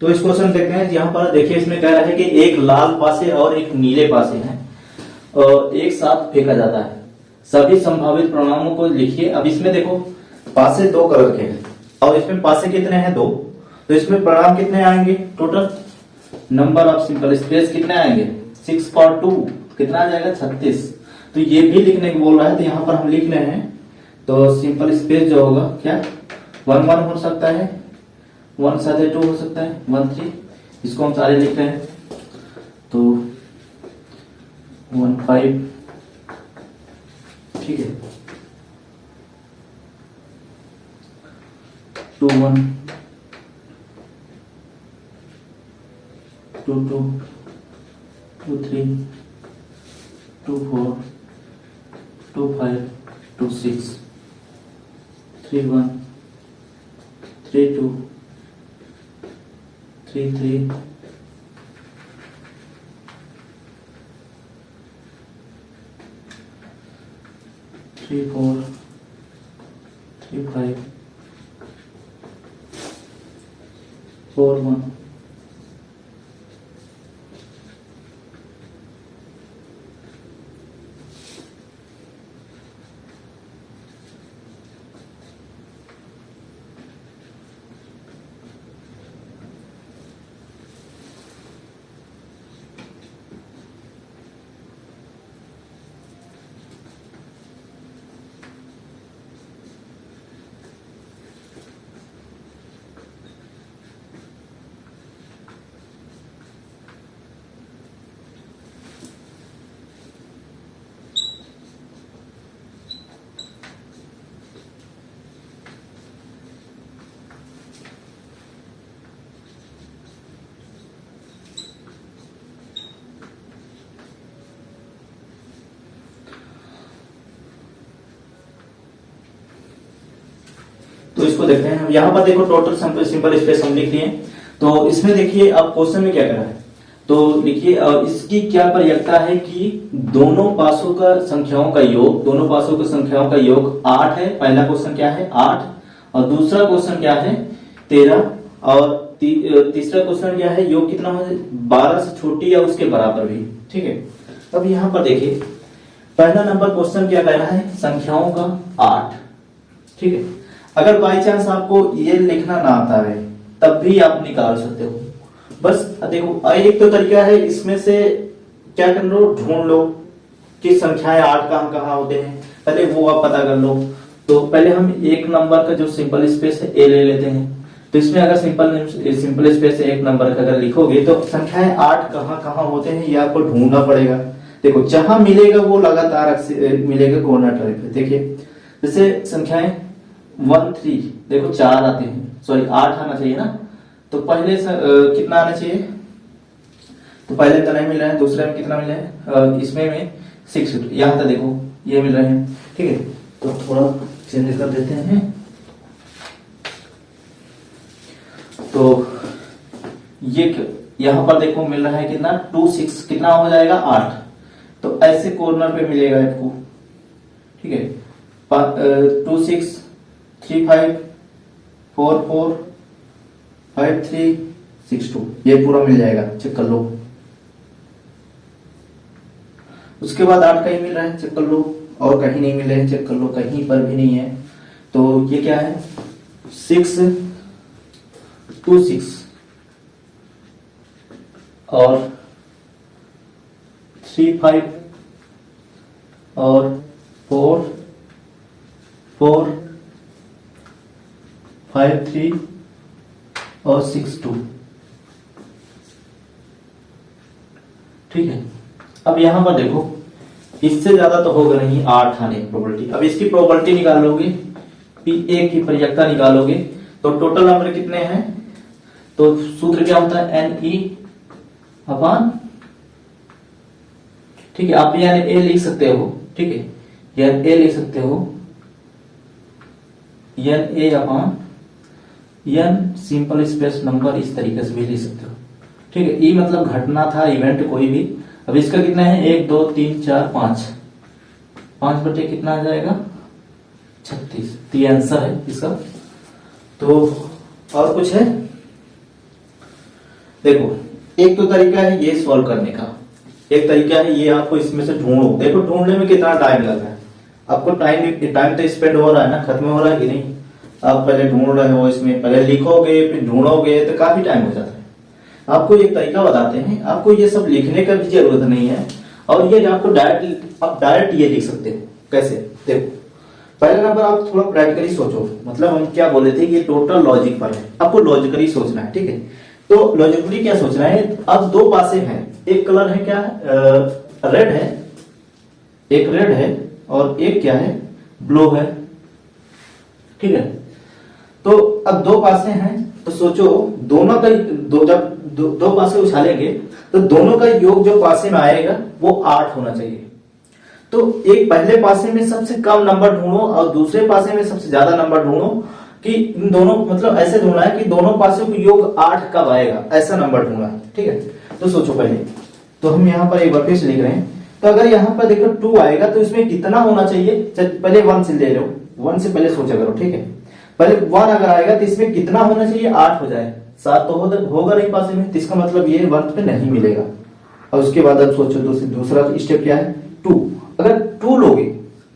तो इस क्वेश्चन देखते हैं। यहाँ पर देखिए इसमें कह रहा है कि एक लाल पासे और एक नीले पासे हैं और एक साथ फेंका जाता है, सभी संभावित परिणामों को लिखिए। अब इसमें देखो पासे दो कलर के हैं और इसमें पासे कितने हैं, दो, तो इसमें परिणाम कितने आएंगे, total number of simple space कितने आएंगे, 6 और 2 कितना आ जाएगा, 36। तो ये भी लिखने को बोल रहा है, तो यहाँ पर हम लिख रहे हैं। तो सिंपल स्पेस जो होगा क्या 1 1 हो सकता है, 1 साथ 2 हो सकता है, 1 3, इसको हम सारे लिख रहे हैं। तो 1 5, ठीक है, 2 1 2 2 2 3 2 4 2 5 2 6 3 1 3 2 3 3 3 4 3 5 4 1। तो इसको देखते हैं। यहाँ पर देखो टोटल सिंपल स्पेस हम लिख लिए। तो इसमें देखिए अब क्वेश्चन में क्या करा है, तो देखिए इसकी क्या प्रयोजकता है कि दोनों पासों का संख्याओं का योग, दोनों पासों की संख्याओं का योग 8 है। पहला क्वेश्चन क्या है 8 और दूसरा क्वेश्चन क्या है 13 और तीसरा क्वेश्चन क्या है योग कितना है 12 से छोटी या उसके बराबर भी, ठीक है। अब यहाँ पर देखिए पहला नंबर क्वेश्चन क्या कह रहा है संख्याओं का 8, ठीक है। अगर बाई चांस आपको ये लिखना ना आता है तब भी आप निकाल सकते हो। बस देखो एक तो तरीका है, इसमें से क्या कर लो ढूंढ लो कि संख्याएं 8 कहाँ कहाँ होते हैं, पहले वो आप पता कर लो। तो पहले हम एक नंबर का जो सिंपल स्पेस है ए ले लेते हैं। तो इसमें अगर सिंपल स्पेस एक नंबर का अगर लिखोगे तो संख्याएं 8 कहाँ कहाँ होते हैं ये आपको ढूंढना पड़ेगा। देखो जहां मिलेगा वो लगातार मिलेगा कॉर्नर टाइप पे। देखिए जैसे संख्याएं 1 3 देखो 4 आते हैं, सॉरी 8 आना चाहिए ना। तो पहले कितना आना चाहिए, तो पहले तो नहीं मिल रहा है, दूसरे में कितना मिला है इसमें में 6, यहाँ तक देखो ये मिल रहे हैं, ठीक है। तो थोड़ा चेंज कर देते हैं। तो ये यहाँ पर देखो मिल रहा है कितना 2 6 कितना हो जाएगा 8। तो ऐसे कॉर्नर पे मिलेगा आपको, ठीक है। 2 6 3 5 4 4 5 3 6 2 ये पूरा मिल जाएगा, चेक कर लो। उसके बाद 8 कहीं मिल रहा है, चेक कर लो, और कहीं नहीं मिल रहा है, चेक कर लो, कहीं पर भी नहीं है। तो ये क्या है 6 2 6 और 3 5 और 4 4 5 3 और 6 2, ठीक है। अब यहां पर देखो इससे ज्यादा तो होगा नहीं 8 आने की प्रोबेबिलिटी। अब इसकी प्रोबेबिलिटी निकालोगे, P1 की प्रयोजकता निकालोगे तो टोटल नंबर कितने हैं, तो सूत्र क्या होता है NE अपॉन, ठीक है। आप यानी ए लिख सकते हो, ठीक है, यानी ए लिख सकते हो N A upon N simple space number, इस तरीके से भी लिख सकते हो, ठीक है। ई मतलब घटना था, इवेंट कोई भी। अब इसका कितना है 1 2 3 4 5 5 बटे कितना आ जाएगा 36, तो ये आंसर है इसका। तो और कुछ है, देखो एक तो तरीका है ये सॉल्व करने का, एक तरीका है ये आपको इसमें से ढूंढो। देखो ढूंढने में कितना टाइम लग रहा है आपको, टाइम तो स्पेंड हो रहा है ना, खत्म हो रहा है कि नहीं। आप पहले ढूंढ रहे हो, इसमें पहले लिखोगे फिर ढूंढोगे तो काफी टाइम हो जाता है। आपको एक तरीका बताते हैं, आपको ये सब लिखने का भी जरूरत नहीं है, और ये आपको डायरेक्ट, आप डायरेक्ट ये लिख सकते हो। कैसे? देखो पहला नंबर आप थोड़ा प्रैक्टिकली सोचो, मतलब हम क्या बोले थे, ये टोटल लॉजिक पर है, आपको लॉजिकली सोचना है, ठीक है। तो लॉजिकली क्या सोचना है, अब दो पासे हैं, एक कलर है क्या है, रेड है, एक रेड है और एक क्या है, ब्लू है, ठीक है। तो अब दो पासे हैं, तो सोचो दोनों का जब दो पासे उछालेंगे तो दोनों का योग जो पासे में आएगा वो 8 होना चाहिए। तो एक पहले पासे में सबसे कम नंबर ढूंढो और दूसरे पासे में सबसे ज्यादा नंबर ढूंढो, कि इन दोनों, मतलब ऐसे ढूंढना है कि दोनों पासे को योग 8 कब आएगा, ऐसा नंबर ढूंढना है, ठीक है। तो सोचो पहले, तो हम यहाँ पर एक बार फिर से लिख रहे हैं। तो अगर यहाँ पर देखो 2 आएगा तो इसमें कितना होना चाहिए, पहले 1 से ले लो, 1 से पहले सोचा करो, ठीक है। पहले 1 अगर आएगा तो इसमें कितना होना चाहिए, 8 हो जाए, 7 तो होगा नहीं पासे में, तो इसका मतलब ये 1 पे नहीं मिलेगा। और उसके बाद अब सोचो दूसरा स्टेप क्या है, 2। अगर 2 लोगे,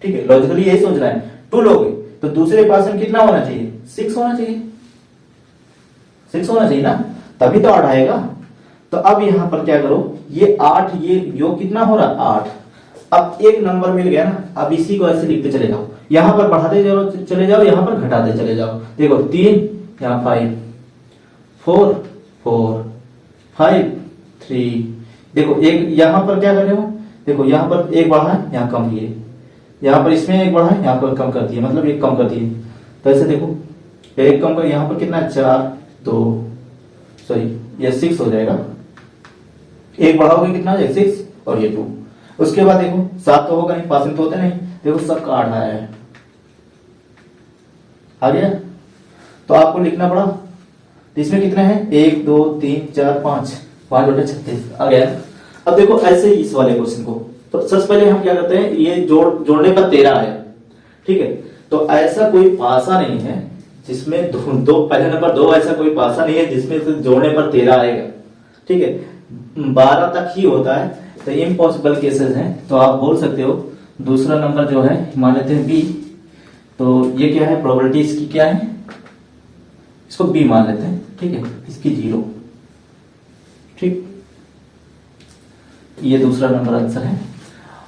ठीक है, लॉजिकली यही सोचना है, 2 लोगे तो दूसरे पास में कितना होना चाहिए, 6 होना चाहिए, 6 होना चाहिए ना, तभी तो 8 आएगा। तो अब यहां पर क्या करो, ये 8, ये योग कितना हो रहा है, 8। अब एक नंबर मिल गया ना, अब इसी को ऐसे लिखते चले जाओ, यहां पर बढ़ाते चले जाओ, यहां पर घटाते चले जाओ। देखो 3, यहां 5, 4, 4, 5, 3। देखो एक यहां पर क्या कर रहे हो, देखो यहां पर एक बढ़ा है, यहां कम किए, यहां पर इसमें एक बढ़ा है, यहां पर कम कर दिए, मतलब एक कम कर दिए। तो ऐसे देखो एक कम कर, यहां पर कितना, 4, 2, सॉरी ये 6 हो जाएगा, एक बढ़ाओगे कितना हो जाएगा, 6 और ये 2। उसके बाद देखो 7 तो होगा नहीं, पास में तो होते नहीं, देखो सबका 8 आया है, आ गया। तो आपको लिखना पड़ा, तो इसमें कितने हैं, 1 2 3 4 5, 5 बटे 36 आ गया। अब देखो ऐसे ही इस वाले क्वेश्चन को, तो सबसे पहले हम क्या करते हैं, ये जोड़ने पर 13 आया, ठीक है। तो ऐसा कोई पासा नहीं है जिसमें दो पहले नंबर 2, ऐसा कोई पासा नहीं है जिसमें जोड़ने पर 13 आएगा, ठीक है। 12 तक ही होता है, तो इम्पॉसिबल केसेस हैं। तो आप बोल सकते हो दूसरा नंबर जो है मान लेते हैं बी, तो ये क्या है, प्रोबेबिलिटी इसकी क्या है, इसको बी मान लेते हैं, ठीक है, इसकी 0, ठीक। ये दूसरा नंबर आंसर है।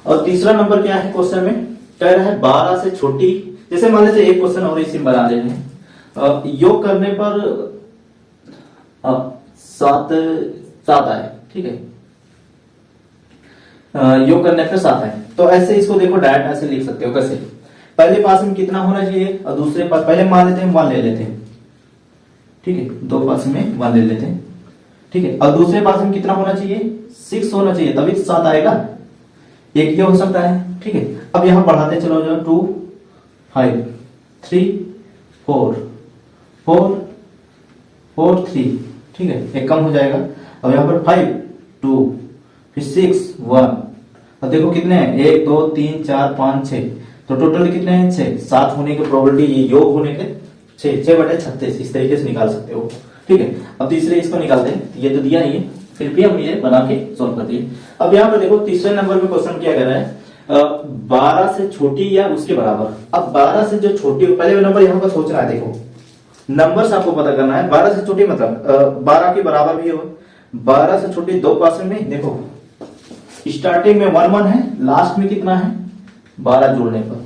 और तीसरा नंबर क्या है, क्वेश्चन में कह रहा है 12 से छोटी, जैसे मान लेते एक क्वेश्चन और इसी में बना देते हैं, योग करने पर 7 आए, ठीक है, योग करने पर 7 आए। तो ऐसे इसको देखो डायरेक्ट ऐसे लिख सकते हो, कैसे, पहले पास में कितना होना चाहिए और दूसरे पास, पहले मान लेते हैं 1 ले लेते हैं, ठीक है, दो पास में 1 ले लेते हैं, ठीक है, और दूसरे पास में कितना होना चाहिए, 6 होना चाहिए, तभी 7 आएगा, एक ये हो सकता है, ठीक है। अब यहां बढ़ाते चलो जाओ, 2 5 3 4 4 4 3, ठीक है, एक कम हो जाएगा। अब यहां पर 5 2 फिर 6 1, अब देखो कितने हैं, 1 2 3 4 5 6, तो टोटल कितने हैं, 6। 7 होने की प्रोबेबिलिटी, ये योग होने के 6 बटे 36, इस तरीके से निकाल सकते हो, ठीक है। अब तीसरे इसको निकालते हैं, ये तो दिया नहीं है, फिर भी हम ये बना के सॉल्व कर दिए। अब यहाँ पर देखो तीसरे नंबर में क्वेश्चन क्या कर रहा है, 12 से छोटी या उसके बराबर। अब 12 से जो छोटी, पहले नंबर यहाँ पर सोचना है, देखो नंबर आपको पता करना है, 12 से छोटी मतलब 12 के बराबर भी हो, 12 से छोटी दो पास में, देखो स्टार्टिंग में 1 1 है, लास्ट में कितना है 12 जोड़ने पर,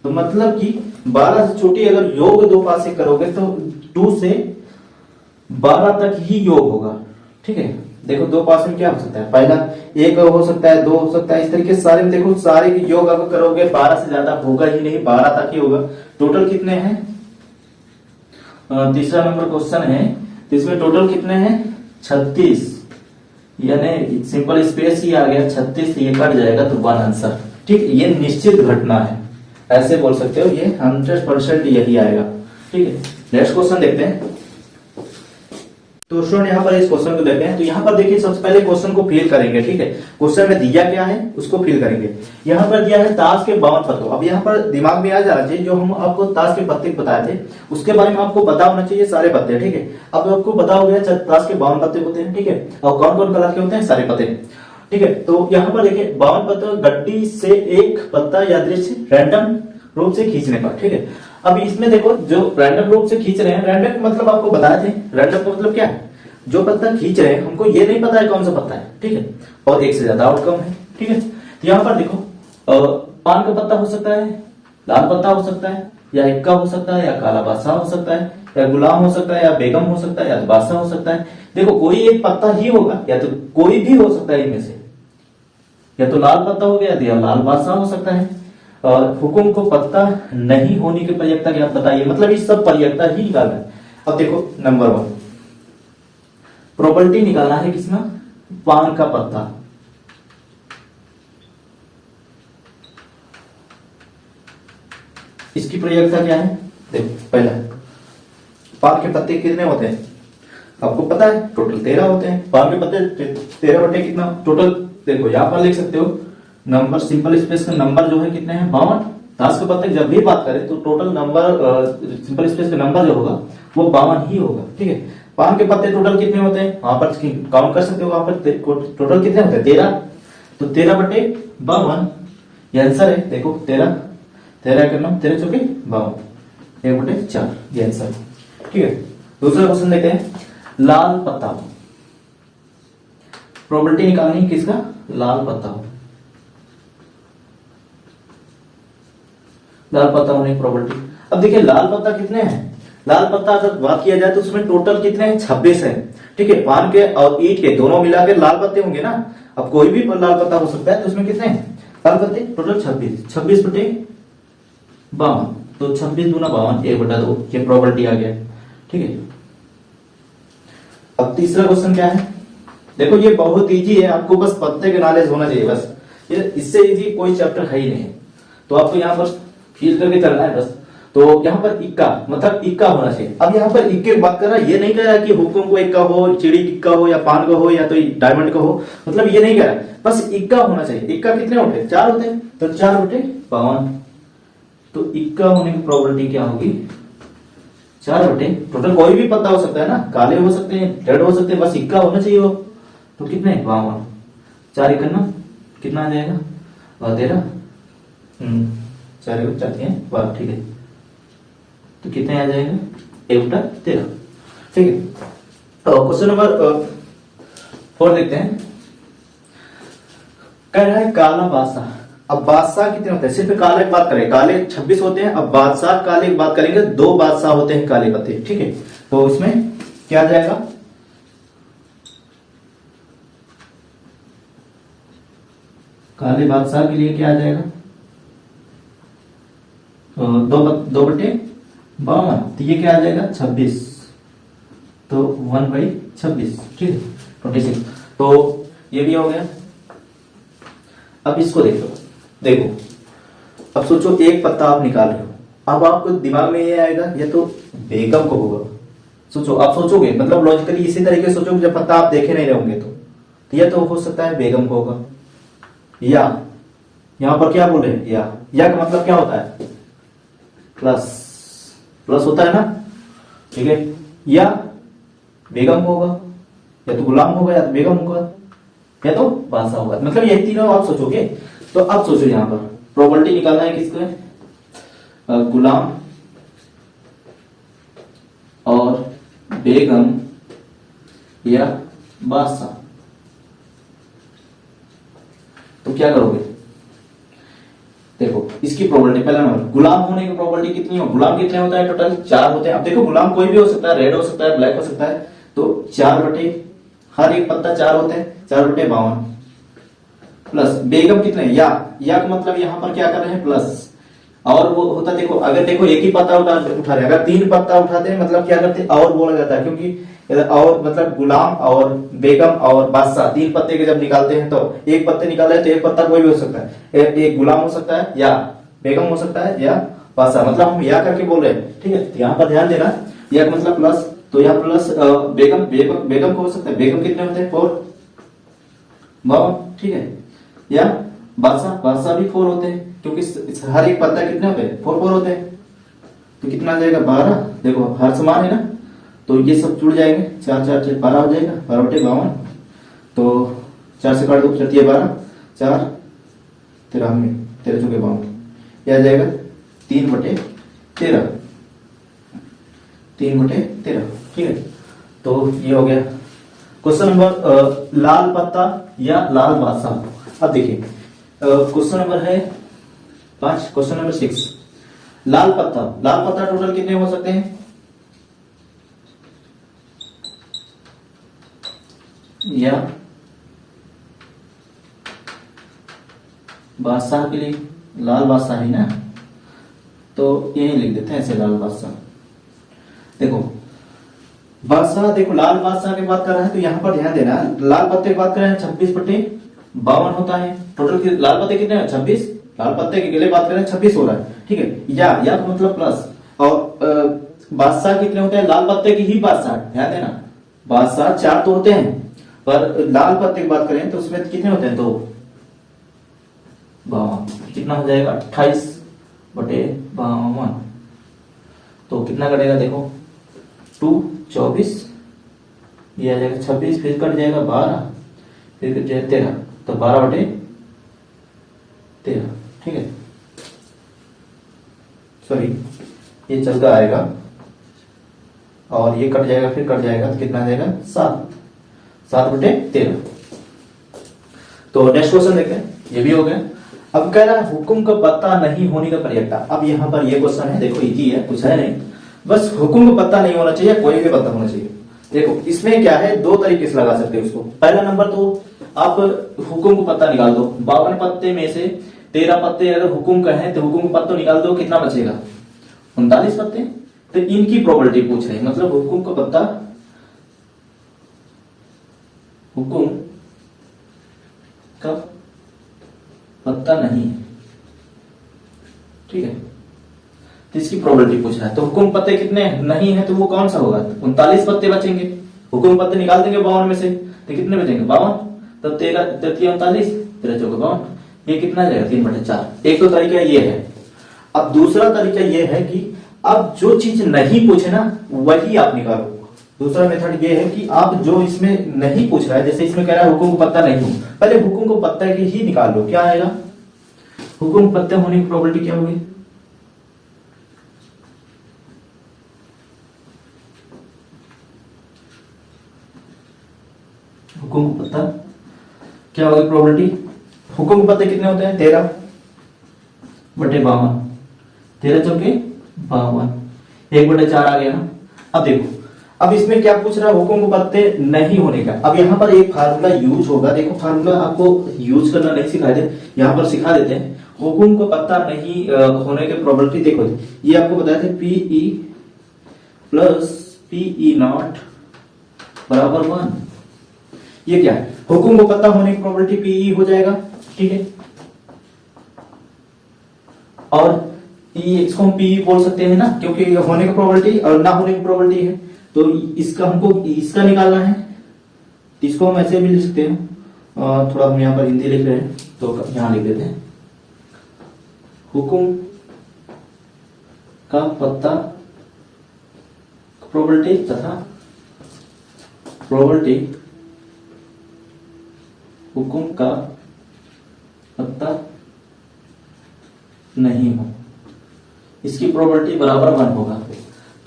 तो मतलब कि 12 से छोटी अगर योग दो पास से करोगे तो 2 से 12 तक ही योग होगा, ठीक है। देखो दो पास में क्या हो सकता है, पहला 1 हो सकता है, 2 हो सकता है, इस तरीके से सारे में देखो, सारे की योग अगर करोगे 12 से ज्यादा होगा ही नहीं, 12 तक ही होगा। टोटल कितने हैं, तीसरा नंबर क्वेश्चन है, तो इसमें टोटल कितने हैं 36, यानी सिंपल स्पेस ही आ गया 36, ये कट जाएगा तो 1 आंसर, ठीक। ये निश्चित घटना है, ऐसे बोल सकते हो, ये 100% यही आएगा, ठीक है। नेक्स्ट क्वेश्चन देखते हैं। तो स्टूडेंट यहाँ पर इस क्वेश्चन को देखते हैं। तो यहाँ पर देखिए सबसे पहले क्वेश्चन को फिल करेंगे, ठीक है। क्वेश्चन में दिया क्या है उसको फिल करेंगे। यहाँ पर दिया है ताश के 52 पत्तों। अब यहाँ पर दिमाग में आ जाना चाहिए जो हम आपको ताश के पत्ते बताए थे उसके बारे में आपको पता होना चाहिए सारे पत्ते, ठीक है। अब आपको पता हो गया ताश के 52 पत्ते होते हैं, ठीक है, और कौन कौन कलर के होते हैं, सारे पत्ते, ठीक है। तो यहाँ पर देखिए 52 पत्ते गड्डी से एक पत्ता यादृच्छिक रैंडम रूप से खींचने पर, ठीक है। अब इसमें देखो जो रैंडम रूप से खींच रहे हैं, रैंडम मतलब आपको बताए थे, रैंडम का मतलब क्या है, जो पत्ता खींच रहे हैं हमको ये नहीं पता है कौन सा पत्ता है, ठीक है, और एक से ज्यादा आउटकम है, ठीक है। तो यहाँ पर देखो पान का पत्ता हो सकता है, लाल पत्ता हो सकता है, या इक्का हो सकता है, या काला बादशाह हो सकता है, या गुलाम हो सकता है, या बेगम हो सकता है, या बादशाह हो सकता है। देखो कोई एक पत्ता ही होगा, या तो कोई भी हो सकता है इनमें से, या तो लाल पत्ता हो गया या लाल बादशाह हो सकता है। और हुकुम को पत्ता नहीं होने की प्रयक्ता क्या बताइए, मतलब इस सब प्रयक्ता ही निकालना है। अब देखो नंबर 1 प्रॉपर्टी निकालना है किसमें, पान का पत्ता। इसकी प्रयोगता क्या है, देखो पहला पान के पत्ते कितने होते हैं आपको पता है, टोटल 13 होते हैं। पान के पत्ते 13 बटे कितना टोटल, देखो यहां पर लिख सकते हो नंबर, सिंपल स्पेस का नंबर जो है कितने हैं 52। ताश के पत्ते जब भी बात करें तो टोटल नंबर सिंपल स्पेस का नंबर जो होगा वो 52 ही होगा, ठीक है। पान के पत्ते टोटल कितने होते हैं वहां पर काउंट कर सकते हो, वहां पर टोटल कितने होते हैं 13, तो 13 बटे 52 ये आंसर है। देखो 13 करना 13 चौके 52, 1 बटे 4 ये आंसर है, ठीक है। दूसरा क्वेश्चन देखते हैं, लाल पत्ता प्रॉपर्टी निकालनी किसका, लाल पत्ता, लाल पत्ता होने की प्रॉपर्टी। अब देखिए लाल पत्ता कितने हैं, लाल पत्ता अगर बात किया जाए तो उसमें टोटल कितने हैं 26 है, ठीक है। पान के और ईंट के दोनों मिलाकर लाल पत्ते होंगे ना, अब कोई भी लाल पत्ता हो सकता है, तो उसमें कितने हैं लाल पत्ते टोटल 26 बटे 52, तो 26 दूना 52 1 बटा 2 ये प्रॉपर्टी आ गया, ठीक है। अब तीसरा क्वेश्चन क्या है, देखो ये बहुत इजी है, आपको बस पत्ते के नॉलेज होना चाहिए बस, ये इससे इजी कोई चैप्टर है ही नहीं, तो आपको यहाँ पर फील करके चलना है बस। तो यहाँ पर इक्का मतलब इक्का होना चाहिए। अब यहाँ पर इक्के की बात कर रहा है, ये नहीं कह रहा कि हुकुम को इक्का हो, चिड़ी इक्का हो, या पान का हो, या तो डायमंड का हो, मतलब ये नहीं कह रहा है, बस इक्का होना चाहिए। इक्का कितने होते 4 होते हैं, तो 4 बटे 52, तो इक्का होने की प्रोबेबिलिटी क्या होगी 4 बटे, टोटल कोई भी पत्ता हो सकता है ना, काले हो सकते हैं, रेड हो सकते हैं, बस इक्का होना चाहिए वो, तो कितने 52, 4 इक्का कितना आ जाएगा 13, 4 चाहते हैं 12, ठीक है, तो कितने आ जाएगा 1 बटा 13, ठीक है। तो क्वेश्चन नंबर 4 देखते हैं, कह रहा है काला बादशाह। अब बादशाह कितने होते हैं, सिर्फ काले की बात करें, काले 26 होते हैं। अब बादशाह काले की बात करेंगे, 2 बादशाह होते हैं काले पत्ते, ठीक है। तो इसमें क्या आ जाएगा, काले बादशाह के लिए क्या आ जाएगा 2 बटे 52, तो ये क्या आ जाएगा 26, तो 1/26, ठीक है 26, तो ये भी हो गया। अब इसको देखो अब सोचो एक पत्ता आप निकाल रहे हो, अब आपको दिमाग में ये आएगा ये तो बेगम को होगा, सोचो आप सोचोगे, मतलब लॉजिकली इसी तरीके से सोचोगे जब पत्ता आप देखे नहीं रहोगे, तो ये तो हो सकता है बेगम को होगा, या यहां पर क्या बोल रहे हैं या का मतलब क्या होता है प्लस होता है ना, ठीक है, या बेगम होगा, या तो गुलाम होगा, या तो बेगम होगा, या तो बादशाह होगा, मतलब ये तीनों आप सोचोगे। तो अब सोचो यहां पर प्रोबेबिलिटी निकालना है किसको, गुलाम और बेगम या बादशाह, तो क्या करोगे, देखो इसकी प्रोबेबिलिटी पहला नंबर गुलाम होने की प्रोबेबिलिटी कितनी हो, गुलाम कितने होता है टोटल 4 होते हैं। अब देखो गुलाम कोई भी हो सकता है, रेड हो सकता है, ब्लैक हो सकता है, तो 4 बटे हर एक पत्ता 4 होते हैं, 4 बटे 52 प्लस बेगम कितने या का मतलब यहां पर क्या कर रहे हैं प्लस, और वो होता देखो अगर देखो एक ही पत्ता उठा रहे, अगर 3 पत्ता उठाते हैं मतलब क्या करते और बोला जाता है, क्योंकि और मतलब गुलाम और बेगम और बादशाह 3 पत्ते के जब निकालते हैं तो एक पत्ते निकाले तो एक पत्ता कोई भी हो सकता है, एक गुलाम हो सकता है या बेगम हो सकता है या बादशाह, मतलब हम या करके बोल रहे हैं, ठीक है। यहाँ पर ध्यान देना, या मतलब प्लस तो यहाँ प्लस बेगम बेगम बेगम को हो सकता है, बेगम कितने होते हैं 4, 52, ठीक है। या बादशाह, बादशाह भी 4 होते हैं, क्योंकि हर एक पत्ता कितने होते हैं 4 4 होते हैं। तो कितना आ जाएगा 12, देखो हर समान है ना, तो ये सब जुड़ जाएंगे, 4 4 6 12 हो जाएगा, 12 बटे 52, तो 4 से काट दो 12, 4 13 में 13 चौके 52, यह आ जाएगा 3 बटे 13, 3 बटे 13, ठीक है। तो ये हो गया क्वेश्चन नंबर लाल पत्ता या लाल बादशाह। अब देखिए क्वेश्चन नंबर है 5, क्वेश्चन नंबर 6, लाल पत्ता, लाल पत्ता टोटल कितने हो सकते हैं, या बादशाह के लिए लाल बादशाह है ना, तो यही लिख देते हैं ऐसे लाल बादशाह। देखो बादशाह, देखो लाल बादशाह की बात कर रहा है तो यहाँ पर ध्यान देना, लाल पत्ते की बात कर रहे हैं 26 बटे 52 होता है टोटल। लाल पत्ते कितने हैं 26, लाल पत्ते के लिए बात कर रहे हैं 26 हो रहा है, ठीक है। या तो मतलब प्लस, और बादशाह कितने होते हैं, लाल पत्ते की ही बादशाह, ध्यान देना बादशाह 4 तो होते हैं, पर लाल पत्ते की बात करें तो उसमें कितने होते हैं 2, 52, कितना हो जाएगा 28 बटे 52, तो कितना कटेगा देखो 2 24, ये आ जाएगा 26, फिर कट जाएगा 12, फिर कट जाएगा 13, तो 12 बटे 13, ठीक है। सॉरी ये चलता आएगा और ये कट जाएगा, फिर कट जाएगा, तो कितना आ जाएगा 7 बटे 13। तो नेक्स्ट क्वेश्चन देखते हैं, ये भी हो गया। अब कह रहा है हुकुम का पत्ता नहीं होने का प्रयत्ता। अब यहाँ पर ये क्वेश्चन है, देखो इजी है, कुछ है नहीं, बस हुकुम का पत्ता नहीं होना चाहिए, कोई भी पत्ता होना चाहिए। देखो इसमें क्या है, 2 तरीके से लगा सकते हो इसको। पहला नंबर तो आप हुकुम का पत्ता निकाल दो, 52 पत्ते में से 13 पत्ते अगर हुकुम का है तो हुकुम का पत्ता निकाल दो, कितना बचेगा 39 पत्ते। तो इनकी प्रोबेबिलिटी पूछ रहे हैं, मतलब हुकुम का पत्ता, हुकुम का पत्ता नहीं है, ठीक है, तो इसकी प्रोबेबिलिटी पूछ रहा है। तो हुकुम पत्ते कितने नहीं है, तो वो कौन सा होगा, 39 पत्ते बचेंगे। हुकुम पत्ते निकाल देंगे 52 में से, तो कितने बचेंगे 52, तब 13 39, 13 चौके 52, ये कितना जाएगा 3 बटे 4। एक तो तरीका ये है। अब दूसरा तरीका ये है कि अब जो चीज नहीं पूछे ना वही आप निकालो। दूसरा मेथड ये है कि आप जो इसमें नहीं पूछ रहा है, जैसे इसमें कह रहा है हुकुम को पत्ता नहीं हो, पहले हुकुम को पत्ता की ही निकाल लो, क्या आएगा, हुकुम पत्ते होने की प्रोबेबिलिटी क्या होगी, हुकुम को पत्ता क्या होगी प्रोबेबिलिटी, हुकुम को पत्ते कितने होते हैं 13 बटे 52, 13 चौके 52, 1 बटे 4 आ गया ना। अब देखो, अब इसमें क्या पूछ रहा है, हुकुम को पत्ते नहीं होने का। अब यहाँ पर एक फार्मूला यूज होगा, देखो फार्मूला आपको यूज करना नहीं सिखाए थे, यहाँ पर सिखा देते हैं। हुकुम को पत्ता नहीं होने के प्रोबेबिलिटी देखो, ये आपको बताया थे PE प्लस PE नॉट बराबर 1। ये क्या है, हुकुम को पत्ता होने की प्रोबेबिलिटी PE हो जाएगा, ठीक है, और इसको हम PE बोल सकते हैं ना, क्योंकि होने की प्रोबेबिलिटी और ना होने की प्रोबेबिलिटी है। तो इसका हमको इसका निकालना है, इसको हम ऐसे भी लिख सकते हैं, थोड़ा हम यहाँ पर हिंदी लिख रहे हैं तो यहाँ लिख देते हैं, हुकुम का पत्ता प्रोबेबिलिटी तथा प्रोबेबिलिटी हुकुम का पत्ता नहीं हो, इसकी प्रोबेबिलिटी बराबर 1 होगा।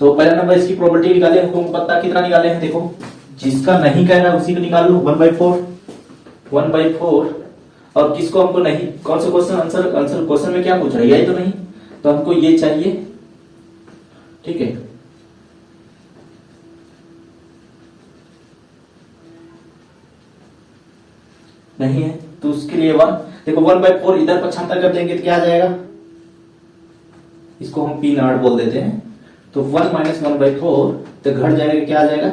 तो पहला नंबर इसकी प्रोबेबिलिटी निकाले, हुकुम का पत्ता कितना निकाले हैं, देखो जिसका नहीं कह रहा उसी को निकाल लो, 1/4 और किसको हमको नहीं, कौन सा क्वेश्चन आंसर क्वेश्चन में क्या पूछ रहा है, यही तो नहीं, तो हमको ये चाहिए, ठीक है। नहीं है तो उसके लिए 1, देखो 1/4 इधर पक्षांतर कर देंगे तो क्या आ जाएगा, इसको हम P नॉट बोल देते हैं, तो 1 - 1/4 तो घट जाएगा, क्या आ जाएगा,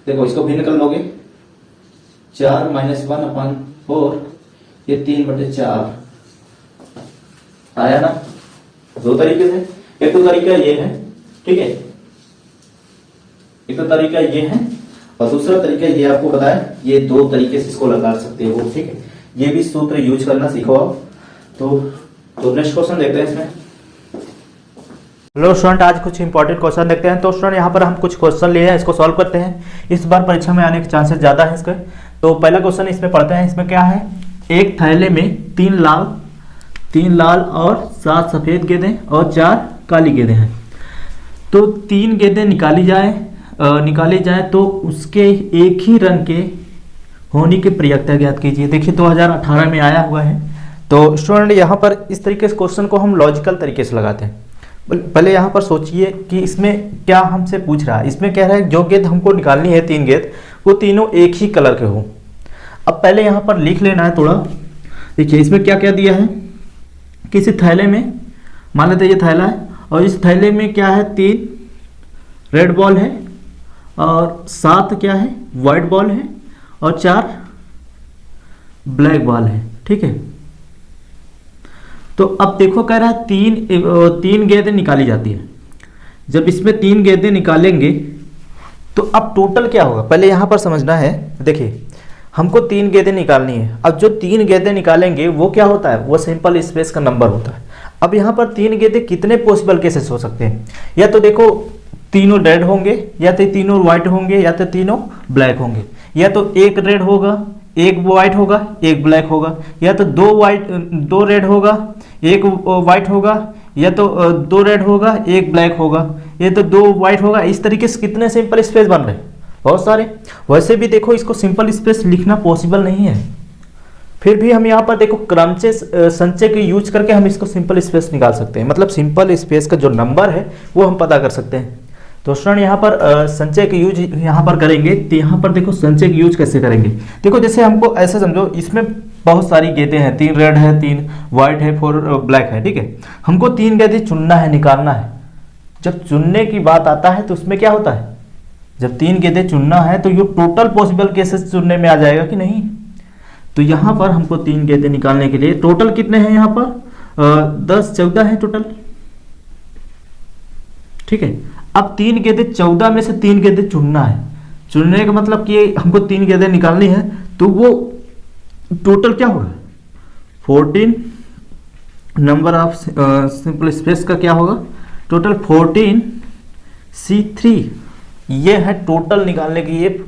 देखो इसको भिन्न कर लोगे, 4 - 1/4, ये 3 बटे 4 आया ना। 2 तरीके से, एक तो तरीका ये है, ठीक है, एक तो तरीका ये है और दूसरा तरीका ये आपको बताया, ये दो तरीके से इसको लगा सकते हो, ठीक है। ये भी सूत्र यूज करना सीखो आप। तो नेक्स्ट क्वेश्चन देखते हैं इसमें। हेलो स्टूडेंट, आज कुछ इंपॉर्टेंट क्वेश्चन देखते हैं। तो स्टूडेंट यहाँ पर हम कुछ क्वेश्चन लिए हैं, इसको सॉल्व करते हैं। इस बार परीक्षा में आने के चांसेस ज़्यादा है इसके। तो पहला क्वेश्चन इसमें पढ़ते हैं। इसमें क्या है, एक थैले में तीन लाल और 7 सफ़ेद गेंदें और 4 काली गेंदें हैं। तो 3 गेंदें निकाली जाए तो उसके एक ही रंग के होने की प्रयत्ता ज्ञात कीजिए। देखिए 2018 में आया हुआ है। तो स्टूडेंट यहाँ पर इस तरीके से क्वेश्चन को हम लॉजिकल तरीके से लगाते हैं। पहले यहाँ पर सोचिए कि इसमें क्या हमसे पूछ रहा है। इसमें कह रहा है जो गेंद हमको निकालनी है, 3 गेंद, वो तीनों एक ही कलर के हो। अब पहले यहाँ पर लिख लेना है थोड़ा। देखिए इसमें क्या क्या दिया है, किसी थैले में, मान लेते हैं ये थैला है और इस थैले में क्या है, 3 रेड बॉल है और 7 क्या है, वाइट बॉल है और 4 ब्लैक बॉल है, ठीक है। तो अब देखो कह रहा है तीन गेंदें निकाली जाती है। जब इसमें 3 गेंदें निकालेंगे तो अब टोटल क्या होगा, पहले यहाँ पर समझना है। देखिए हमको 3 गेंदें निकालनी है। अब जो 3 गेंदें निकालेंगे वो क्या होता है, वो सिंपल स्पेस का नंबर होता है। अब यहाँ पर 3 गेंदें कितने पॉसिबल केसेस हो सकते हैं, या तो देखो तीनों रेड होंगे, या तो तीनों व्हाइट होंगे, या तो तीनों ब्लैक होंगे, या तो एक रेड होगा, एक व्हाइट होगा, एक ब्लैक होगा, या तो 2 रेड होगा, एक व्हाइट होगा, या तो 2 रेड होगा, एक ब्लैक होगा, या तो 2 व्हाइट होगा। इस तरीके से कितने सिंपल स्पेस बन रहे हैं, बहुत सारे। वैसे भी देखो इसको सिंपल स्पेस लिखना पॉसिबल नहीं है, फिर भी हम यहाँ पर देखो क्रमचय संचय के यूज करके हम इसको सिंपल स्पेस निकाल सकते हैं। मतलब सिंपल स्पेस का जो नंबर है वो हम पता कर सकते हैं। तो स्टूडेंट यहाँ पर संचय के यूज यहाँ पर करेंगे। तो यहाँ पर देखो संचय के यूज कैसे करेंगे। देखो जैसे हमको ऐसे समझो, इसमें बहुत सारी गेंदें हैं, 3 रेड है, 3 व्हाइट है, 4 ब्लैक है, ठीक है। हमको 3 गेंदें चुनना है, निकालना है। जब चुनने की बात आता है तो उसमें क्या होता है, जब 3 गेंदें चुनना है तो ये टोटल पॉसिबल केसेस चुनने में आ जाएगा कि नहीं। तो यहाँ पर हमको 3 गेंदें निकालने के लिए टोटल कितने हैं, यहाँ पर 10 14 है टोटल, ठीक है। अब 3 गेंदें, 14 में से 3 गेंदें चुनना है। चुनने का मतलब कि हमको 3 गेंदें निकालनी है, तो वो टोटल क्या होगा, 14 नंबर ऑफ सिंपल स्पेस का क्या होगा, टोटल 14 C3। ये है टोटल निकालने की, ये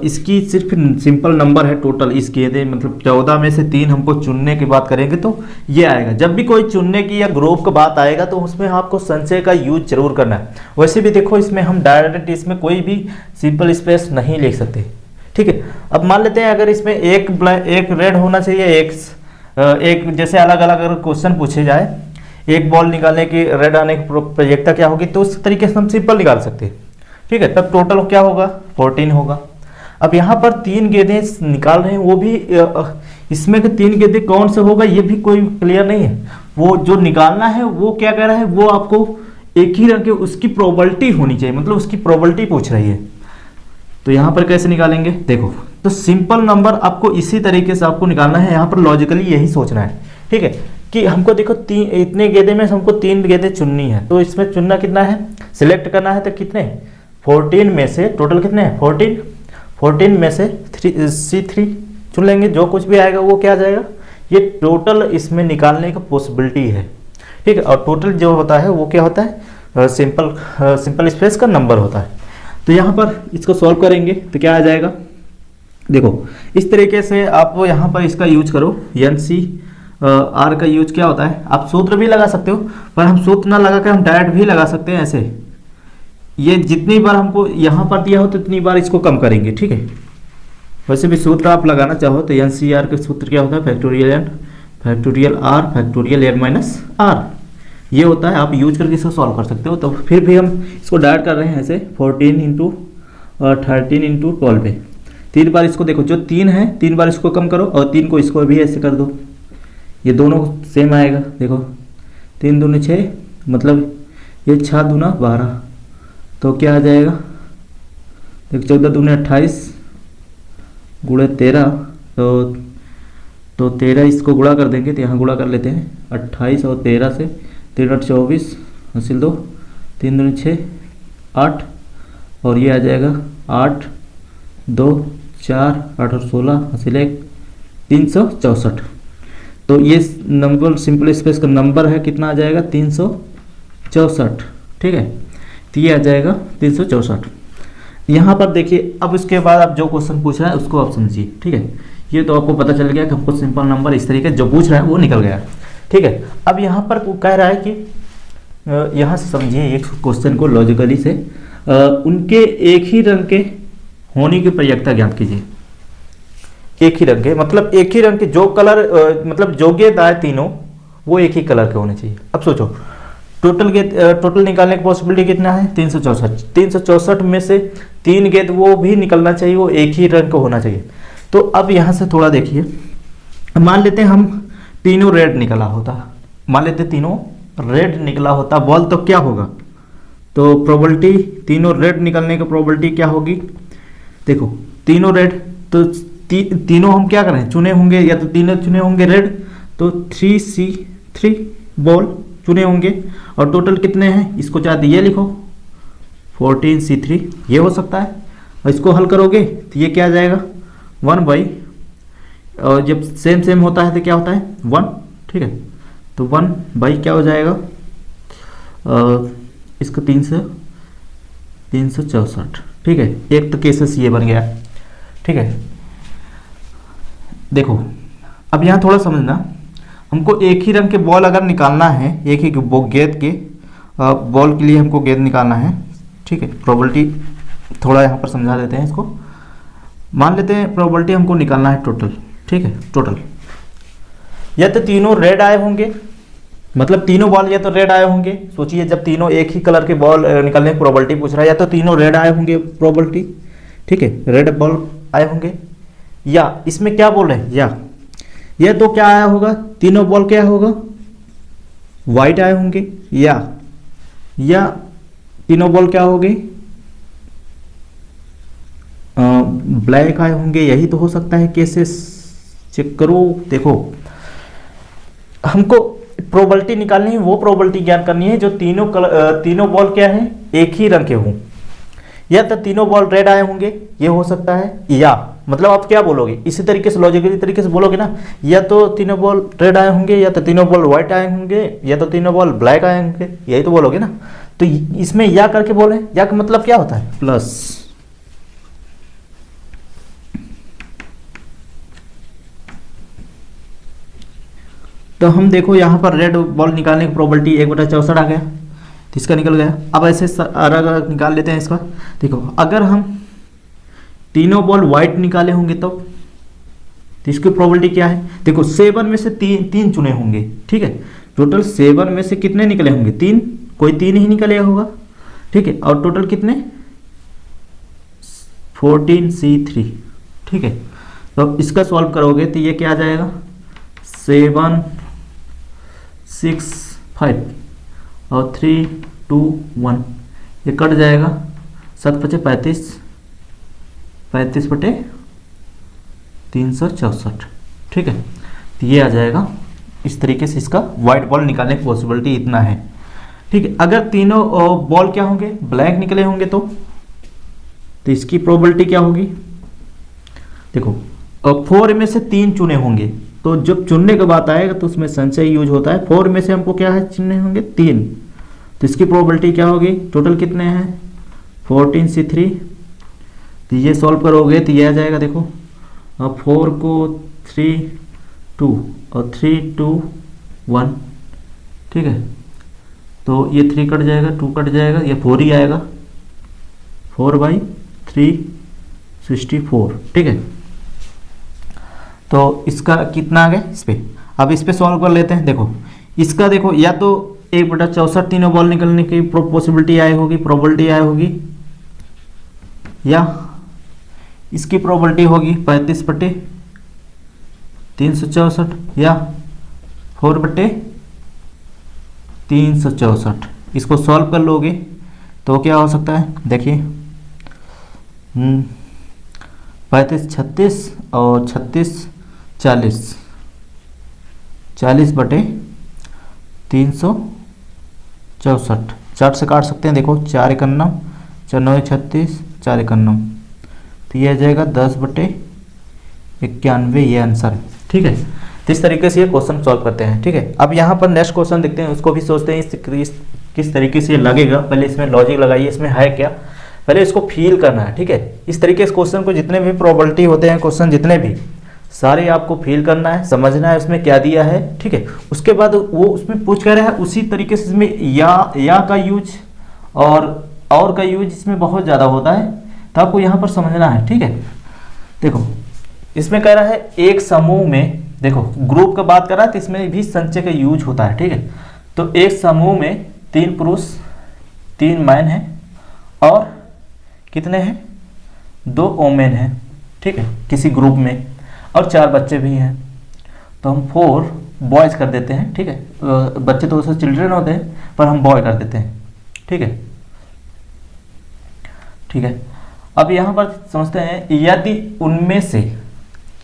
इसकी सिर्फ सिंपल नंबर है टोटल। इस गेंदे मतलब 14 में से 3 हमको चुनने की बात करेंगे तो ये आएगा। जब भी कोई चुनने की या ग्रुप का बात आएगा तो उसमें आपको संचय का यूज जरूर करना है। वैसे भी देखो इसमें हम डायरेक्ट इसमें कोई भी सिंपल स्पेस नहीं लिख सकते, ठीक है। अब मान लेते हैं अगर इसमें एक रेड होना चाहिए, एक जैसे अलग अलग अगर क्वेश्चन पूछे जाए, एक बॉल निकालने की रेड आने की प्रयोजकता क्या होगी, तो उस तरीके से हम सिंपल निकाल सकते हैं, ठीक है। तब टोटल क्या होगा, 14 होगा। अब यहाँ पर 3 गेंदें निकाल रहे हैं, वो भी इसमें के 3 गेंदें कौन से होगा ये भी कोई क्लियर नहीं है। वो जो निकालना है वो क्या कह रहा है, वो आपको एक ही रंग के उसकी प्रोबेबिलिटी होनी चाहिए, मतलब उसकी प्रोबेबिलिटी पूछ रही है। तो यहाँ पर कैसे निकालेंगे, देखो तो सिंपल नंबर आपको इसी तरीके से आपको निकालना है। यहाँ पर लॉजिकली यही सोचना है, ठीक है, कि हमको देखो इतने गेंदे में हमको 3 गेंदें चुननी है। तो इसमें चुनना कितना है, सिलेक्ट करना है, तो कितने 14 में से टोटल कितने हैं 14 में से C3 चुन लेंगे। जो कुछ भी आएगा वो क्या आ जाएगा, ये टोटल इसमें निकालने का पॉसिबिलिटी है, ठीक है। और टोटल जो होता है वो क्या होता है, सिंपल स्पेस का नंबर होता है। तो यहाँ पर इसको सॉल्व करेंगे तो क्या आ जाएगा, देखो इस तरीके से आप यहाँ पर इसका यूज करो। NCR का यूज क्या होता है, आप सूत्र भी लगा सकते हो, पर हम सूत्र ना लगा कर हम डायरेक्ट भी लगा सकते हैं। ऐसे ये जितनी बार हमको यहाँ पर दिया हो तो इतनी बार इसको कम करेंगे, ठीक है। वैसे भी सूत्र आप लगाना चाहो तो NCR का सूत्र क्या होता है, factorial N factorial R factorial N minus R, ये होता है। आप यूज करके इसको सॉल्व कर सकते हो। तो फिर भी हम इसको डायरेक्ट कर रहे हैं ऐसे 14 इंटू 13 इंटू 12 पे 3 बार इसको देखो, जो 3 है 3 बार इसको कम करो और 3 को इसको भी ऐसे कर दो, ये दोनों सेम आएगा। देखो 3 दूनी 6, मतलब ये 6 दूना 12, तो क्या आ जाएगा, देखो 14 दूनी 28 गुणे 13, तो 13 इसको गुणा कर देंगे, तो यहाँ गुणा कर लेते हैं 28 और 13 से, 13 24 हासिल 2, 3 दूनी 6 8 और ये आ जाएगा 8 2 4 8 और 16 हासिल 1 364। तो ये नंबर सिंपल स्पेस का नंबर है, कितना आ जाएगा 364। ठीक है, तो ये आ जाएगा 364। यहाँ पर देखिए, अब इसके बाद आप जो क्वेश्चन पूछ रहा है उसको आप समझिए। ठीक है, ये तो आपको पता चल गया कि हमको सिंपल नंबर इस तरीके जो पूछ रहा है वो निकल गया। ठीक है, अब यहाँ पर वो कह रहा है कि यहाँ से समझिए एक क्वेश्चन को लॉजिकली से, उनके एक ही रंग के होने की प्रयिकता ज्ञात कीजिए। एक ही रंग के मतलब एक ही रंग के जो कलर मतलब जो गेंद आए तीनों वो एक ही कलर के होने चाहिए। अब सोचो टोटल निकालने की पॉसिबिलिटी कितना है 364। 364 में से 3 गेंद वो भी निकलना चाहिए, वो एक ही रंग का होना चाहिए। तो अब यहाँ से थोड़ा देखिए, मान लेते हैं हम तीनों रेड निकला होता, मान लेते तीनों रेड निकला होता बॉल, तो क्या होगा? तो प्रोबेबिलिटी तीनों रेड निकलने की प्रोबेबिलिटी क्या होगी? देखो तीनों रेड, तो तीनों हम क्या करें चुने होंगे, या तो तीनों चुने होंगे रेड, तो 3C3 बॉल चुने होंगे। और टोटल कितने हैं इसको चाहते ये लिखो 14C3, ये हो सकता है। और इसको हल करोगे तो ये क्या आ जाएगा 1 बाई, और जब सेम सेम होता है तो क्या होता है 1। ठीक है, तो 1 बाई क्या हो जाएगा इसका 364। ठीक है, एक तो केसेस ये बन गया। ठीक है, देखो अब यहाँ थोड़ा समझना, हमको एक ही रंग के बॉल अगर निकालना है, एक ही गेंद के बॉल के लिए हमको गेंद निकालना है। ठीक है, प्रोबेबिलिटी थोड़ा यहाँ पर समझा देते हैं इसको। मान लेते हैं प्रोबेबिलिटी हमको निकालना है टोटल। ठीक है, टोटल या तो तीनों रेड आए होंगे, मतलब तीनों बॉल या तो रेड आए होंगे। सोचिए जब तीनों एक ही कलर के बॉल निकालने की प्रोबेबिलिटी पूछ रहा है, या तो तीनों रेड आए होंगे प्रोबेबिलिटी। ठीक है, रेड बॉल आए होंगे, या इसमें क्या बोल रहे हैं या तो क्या आया होगा तीनों बॉल क्या होगा वाइट आए होंगे, या तीनों बॉल क्या होंगे ब्लैक आए होंगे। यही तो हो सकता है केसेस। चेक करो, देखो हमको प्रोबेबिलिटी निकालनी है, वो प्रोबेबिलिटी ज्ञात करनी है जो तीनों बॉल क्या है एक ही रंग के हों, या तो तीनों बॉल रेड आए होंगे, ये हो सकता है। या मतलब आप क्या बोलोगे इसी तरीके से लॉजिकली तरीके से बोलोगे ना, या तो तीनों बॉल रेड आए होंगे, या तो तीनों बॉल व्हाइट आए होंगे, या तो तीनों बॉल ब्लैक आए होंगे, यही तो बोलोगे ना। तो इसमें या करके बोले, या का मतलब क्या होता है प्लस। तो हम देखो यहाँ पर रेड बॉल निकालने की प्रोबेबिलिटी 1/64 आ गया, तो इसका निकल गया। अब ऐसे अलग निकाल लेते हैं इसका। देखो अगर हम तीनों बॉल व्हाइट निकाले होंगे तो इसकी प्रोबेबिलिटी क्या है? देखो 7 में से तीन चुने होंगे। ठीक है, टोटल 7 में से कितने निकले होंगे 3, कोई 3 ही निकले होगा। ठीक है, और टोटल कितने 14C3। ठीक है, तो इसका सॉल्व करोगे तो ये क्या आ जाएगा 7 6 5 और 3 2 1, ये कट जाएगा 7 5 35, 35/364। ठीक है, तो ये आ जाएगा। इस तरीके से इसका व्हाइट बॉल निकालने की पॉसिबिलिटी इतना है। ठीक है, अगर तीनों बॉल क्या होंगे ब्लैक निकले होंगे तो इसकी प्रोबेबिलिटी क्या होगी? देखो 4 में से 3 चुने होंगे, तो जब चुनने की बात आएगा तो उसमें संचय यूज होता है। 4 में से हमको क्या है चुनने होंगे 3, तो इसकी प्रोबेबिलिटी क्या होगी? टोटल कितने हैं 14C3। तो ये सॉल्व करोगे तो ये आ जाएगा। देखो 4 को 3 2 और 3 2 1। ठीक है, तो ये 3 कट जाएगा, 2 कट जाएगा, ये 4 ही आएगा, 4/364। ठीक है, तो इसका कितना आ गया इस पे। अब इस पे सॉल्व कर लेते हैं। देखो इसका देखो, या तो 1/64 तीनों बॉल निकलने की पॉसिबिलिटी आई होगी, प्रोबेबिलिटी आई होगी, या इसकी प्रोबेबिलिटी होगी 35/364, या 4/364। इसको सॉल्व कर लोगे तो क्या हो सकता है? देखिए 35 36 और 36 40, 40/364। 4 से काट सकते हैं। देखो 4 × 9 4 9 36, 4 1 9, तो ये आ जाएगा 10/91, ये आंसर है। ठीक है, तो इस तरीके से ये क्वेश्चन सॉल्व करते हैं। ठीक है, अब यहाँ पर नेक्स्ट क्वेश्चन देखते हैं, उसको भी सोचते हैं किस तरीके से ये लगेगा। पहले इसमें लॉजिक लगाइए, इसमें है क्या, पहले इसको फील करना है। ठीक है, इस तरीके से क्वेश्चन को, जितने भी प्रोबेबिलिटी होते हैं क्वेश्चन, जितने भी सारे आपको फील करना है, समझना है उसमें क्या दिया है। ठीक है, उसके बाद वो उसमें पूछ कर रहा है, उसी तरीके से इसमें या का यूज और का यूज इसमें बहुत ज़्यादा होता है, तो आपको यहाँ पर समझना है। ठीक है, देखो इसमें कह रहा है एक समूह में, देखो ग्रुप का बात कर रहा है तो इसमें भी संचय का यूज होता है। ठीक है, तो एक समूह में 3 पुरुष 3 मैन हैं और कितने हैं, 2 वोमेन हैं। ठीक है, किसी ग्रुप में, और 4 बच्चे भी हैं, तो हम 4 बॉयज कर देते हैं। ठीक है, बच्चे तो उससे चिल्ड्रन होते हैं, पर हम बॉय कर देते हैं। ठीक है, ठीक है, अब यहाँ पर समझते हैं, यदि उनमें से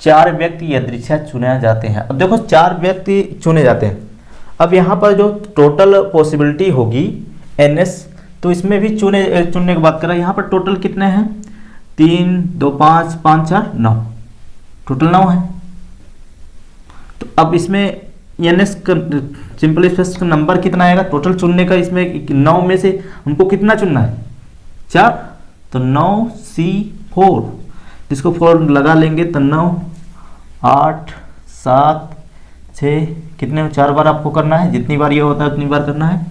4 व्यक्ति यदृच्छा चुने जाते हैं। अब देखो 4 व्यक्ति चुने जाते हैं, अब यहाँ पर जो टोटल पॉसिबिलिटी होगी NS, तो इसमें भी चुनने की बात कर रहा है। यहाँ पर टोटल कितने हैं, 3 2 5 5 4 9, टोटल 9 है। तो अब इसमें NS सिंपल स्पेस का नंबर कितना आएगा टोटल चुनने का, इसमें 9 में से हमको कितना चुनना है, 4, तो 9C4, इसको 4 लगा लेंगे तो 9 8 7 6, कितने 4 बार आपको करना है, जितनी बार ये होता है उतनी बार करना है।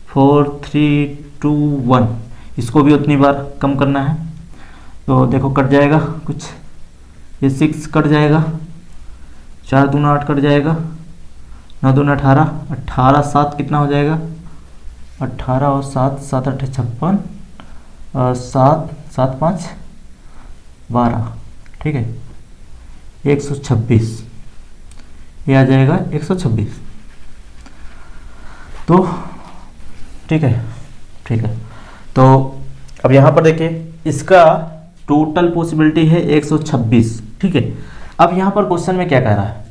4 3 2 1, इसको भी उतनी बार कम करना है। तो देखो कट जाएगा कुछ, ये 6 कट जाएगा, 4 दूना 8 कट जाएगा, 9 दूना 18, 18 7 कितना हो जाएगा, 18 और 7 7 8 56, 7 7 5 12। ठीक है, 126, ये आ जाएगा 126। तो ठीक है, ठीक है, तो अब यहाँ पर देखिए इसका टोटल पॉसिबिलिटी है 126। ठीक है, अब यहाँ पर क्वेश्चन में क्या कह रहा है,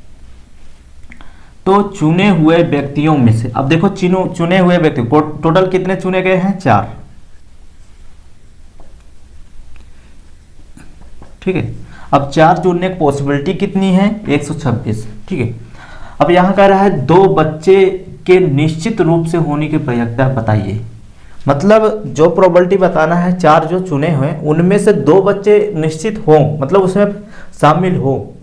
तो चुने हुए व्यक्तियों में से, अब देखो चुने हुए व्यक्ति टोटल कितने चुने गए हैं, 4। ठीक है, अब 4 चुनने की पॉसिबिलिटी कितनी है, 126। ठीक है, अब यहाँ कह रहा है 2 बच्चे के निश्चित रूप से होने की प्रयत्ता बताइए। मतलब जो प्रोबेबिलिटी बताना है, 4 जो चुने हुए उनमें से 2 बच्चे निश्चित हो, मतलब उसमें शामिल हो,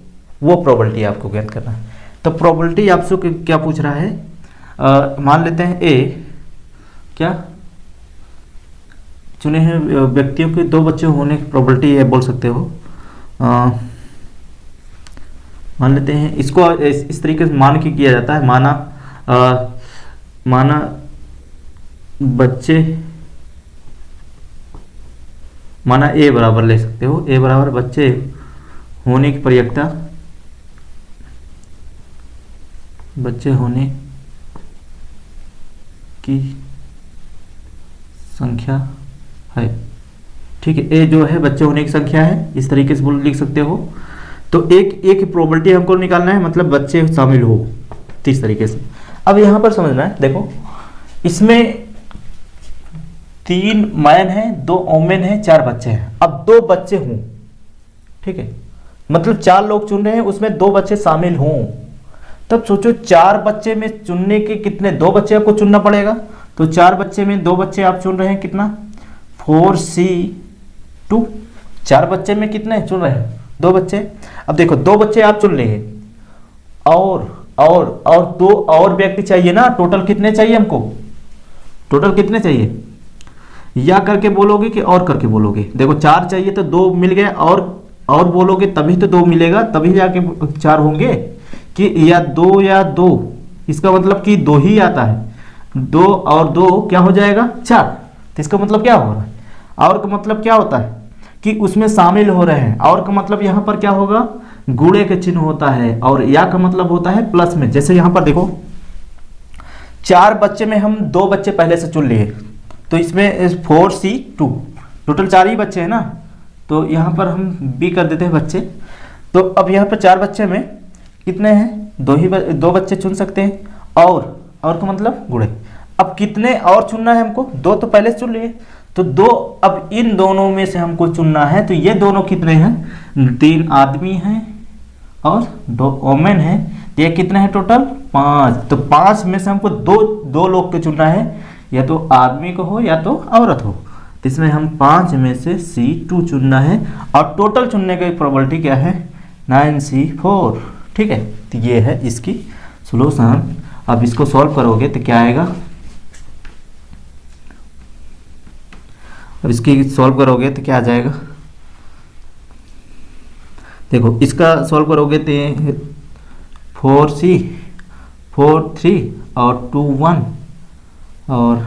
वो प्रोबेबिलिटी आपको ज्ञात करना है। तो प्रोबेबिलिटी आपसे क्या पूछ रहा है, मान लेते हैं A, क्या चुने हुए व्यक्तियों के 2 बच्चे होने की प्रोबेबिलिटी है, बोल सकते हो। मान लेते हैं इसको इस तरीके से मान के किया जाता है, माना बच्चे, माना A बराबर ले सकते हो, A बराबर बच्चे होने की प्रयत्ता, बच्चे होने की संख्या है। ठीक है, A जो है बच्चे होने की संख्या है, इस तरीके से लिख सकते हो। तो एक प्रोबेबिलिटी हमको निकालना है, मतलब बच्चे शामिल हो, इस तरीके से। अब यहाँ पर समझना है, देखो इसमें 3 मैन है, 2 वोमेन है, 4 बच्चे हैं। अब 2 बच्चे हों, ठीक है, मतलब 4 लोग चुन रहे हैं, उसमें 2 बच्चे शामिल हों, तब सोचो 4 बच्चे में चुनने के कितने, 2 बच्चे आपको चुनना पड़ेगा। तो 4 बच्चे में 2 बच्चे आप चुन रहे हैं, कितना 4C2, 4 बच्चे में कितने चुन रहे हैं, 2 बच्चे। अब देखो 2 बच्चे आप चुन लिए, और 2 और व्यक्ति चाहिए ना, टोटल कितने चाहिए हमको, टोटल कितने चाहिए, या करके बोलोगे कि और करके बोलोगे। देखो 4 चाहिए तो 2 मिल गए, और बोलोगे तभी तो 2 मिलेगा, तभी जाके 4 होंगे, कि या 2 इसका मतलब कि 2 ही आता है, 2 और 2 क्या हो जाएगा 4। तो इसका मतलब क्या हो रहा है, और का मतलब क्या होता है कि उसमें शामिल हो रहे हैं, और का मतलब यहाँ पर क्या होगा, गुणे के चिन्ह होता है, और या का मतलब होता है प्लस में। जैसे यहाँ पर देखो 4 बच्चे में हम 2 बच्चे पहले से चुन लिए, तो इसमें 4C2, टोटल 4 ही बच्चे हैं ना, तो यहाँ पर हम B कर देते हैं बच्चे। तो अब यहाँ पर 4 बच्चे में कितने हैं, 2 बच्चे चुन सकते हैं, और का मतलब गुणे। अब कितने और चुनना है हमको, 2 तो पहले से चुन लिए, तो दो, अब इन दोनों में से हमको चुनना है, तो ये दोनों कितने हैं, 3 आदमी हैं और 2 वोमेन हैं, तो ये कितने हैं टोटल 5। तो 5 में से हमको दो लोग को चुनना है, या तो आदमी को हो या तो औरत हो। तो इसमें हम 5 में से C2 चुनना है और टोटल चुनने की प्रोबेबिलिटी क्या है 9C4। ठीक है, तो ये है इसकी सॉल्यूशन। अब इसको सॉल्व करोगे तो क्या आएगा, अब इसकी सॉल्व करोगे तो क्या आ जाएगा, देखो इसका सॉल्व करोगे तो 4C 4 3 और 2 1 और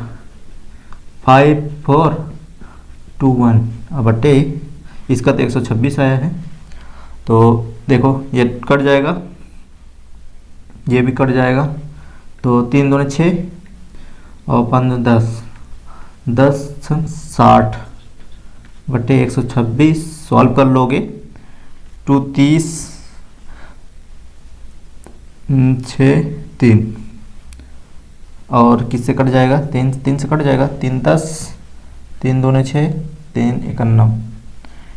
5 4 2 1 अब बटे इसका तो 126 आया है। तो देखो ये कट जाएगा, ये भी कट जाएगा, तो 3 दूनी 6 और 5 10 10 60 बटे 126 सॉल्व कर लोगे 2 30 6 3 और किससे कट जाएगा, 3 से कट जाएगा, 3 10 3 दूनी 6 3 91।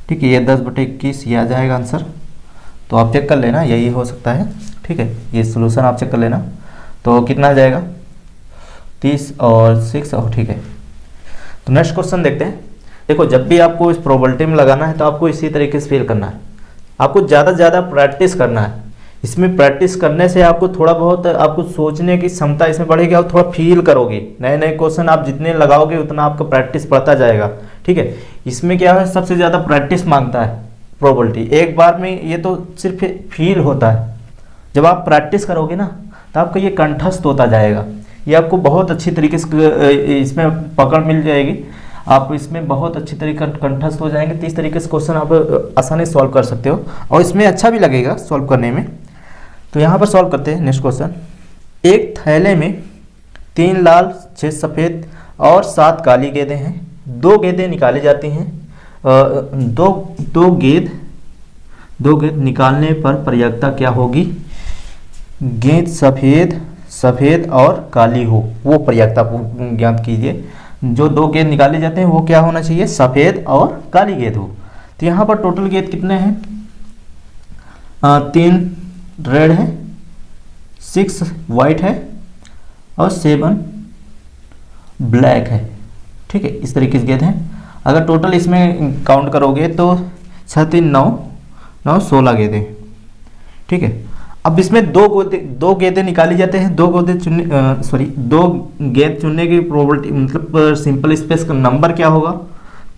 ठीक है, ये 10 बटे 21 ये आ जाएगा आंसर। तो आप चेक कर लेना, यही हो सकता है। ठीक है, ये सॉल्यूशन आप चेक कर लेना। तो कितना आ जाएगा 30 और 6 और ठीक है। तो नेक्स्ट क्वेश्चन देखते हैं। देखो जब भी आपको इस प्रोबेबिलिटी में लगाना है तो आपको इसी तरीके से फिल करना है, आपको ज़्यादा से ज़्यादा प्रैक्टिस करना है। इसमें प्रैक्टिस करने से आपको थोड़ा बहुत आपको सोचने की क्षमता इसमें बढ़ेगी, आप थोड़ा फील करोगे। नए नए क्वेश्चन आप जितने लगाओगे उतना आपका प्रैक्टिस बढ़ता जाएगा। ठीक है, इसमें क्या है सबसे ज़्यादा प्रैक्टिस मांगता है प्रोबेबिलिटी। एक बार में ये तो सिर्फ फील होता है, जब आप प्रैक्टिस करोगे ना तो आपका ये कंठस्थ होता जाएगा, ये आपको बहुत अच्छी तरीके से इसमें पकड़ मिल जाएगी, आप इसमें बहुत अच्छी तरीके कंठस्थ हो जाएंगे। तो इस तरीके से क्वेश्चन आप आसानी से सॉल्व कर सकते हो और इसमें अच्छा भी लगेगा सॉल्व करने में। तो यहाँ पर सॉल्व करते हैं नेक्स्ट क्वेश्चन। एक थैले में 3 लाल 6 सफ़ेद और 7 काली गेंदें हैं। 2 गेंदें निकाली जाती हैं। दो गेंद निकालने पर प्रयोक्ता क्या होगी, गेंद सफ़ेद और काली हो, वो प्रयोक्ता ज्ञात कीजिए। जो 2 गेंद निकाले जाते हैं वो क्या होना चाहिए, सफ़ेद और काली गेंद हो। तो यहाँ पर टोटल गेंद कितने हैं, 3 रेड है, 6 वाइट है और 7 ब्लैक है। ठीक है, इस तरीके से गेंद है। अगर टोटल इसमें काउंट करोगे तो 6 3 9 16 गेंदें। ठीक है, अब इसमें दो गेंदें निकाली जाते हैं। 2 गेंद चुनने की प्रोबेबिलिटी मतलब सिंपल स्पेस का नंबर क्या होगा,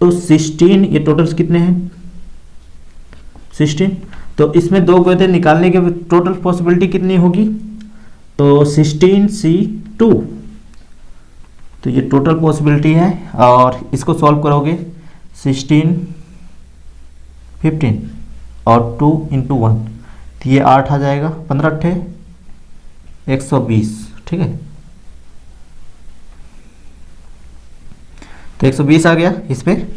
तो 16। ये टोटल कितने हैं 16। तो इसमें 2 गेंदें निकालने की टोटल पॉसिबिलिटी कितनी होगी, तो 16C2। तो ये टोटल पॉसिबिलिटी है और इसको सॉल्व करोगे 16 15 और 2 × 1 तो ये 8 आ जाएगा, 15 8 120। ठीक है, तो 120 आ गया इस पे।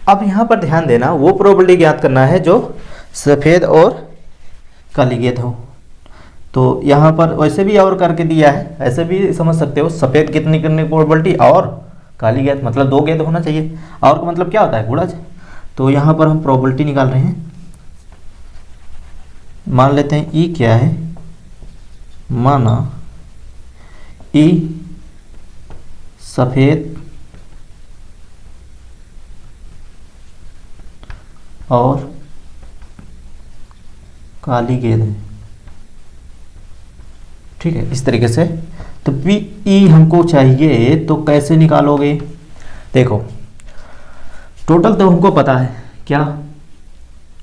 अब यहाँ पर ध्यान देना, वो प्रोबेबिलिटी ज्ञात करना है जो सफ़ेद और काली गेंद हो। तो यहाँ पर वैसे भी और करके दिया है, ऐसे भी समझ सकते हो, सफ़ेद कितनी करने की प्रोबेबिलिटी और काली गेंद मतलब 2 गेंद होना चाहिए, और का मतलब क्या होता है गुणज। तो यहाँ पर हम प्रोबेबिलिटी निकाल रहे हैं। मान लेते हैं ई क्या है, माना ई सफ़ेद और काली गेंद है। ठीक है, इस तरीके से। तो पी ई हमको चाहिए, तो कैसे निकालोगे, देखो टोटल तो हमको पता है क्या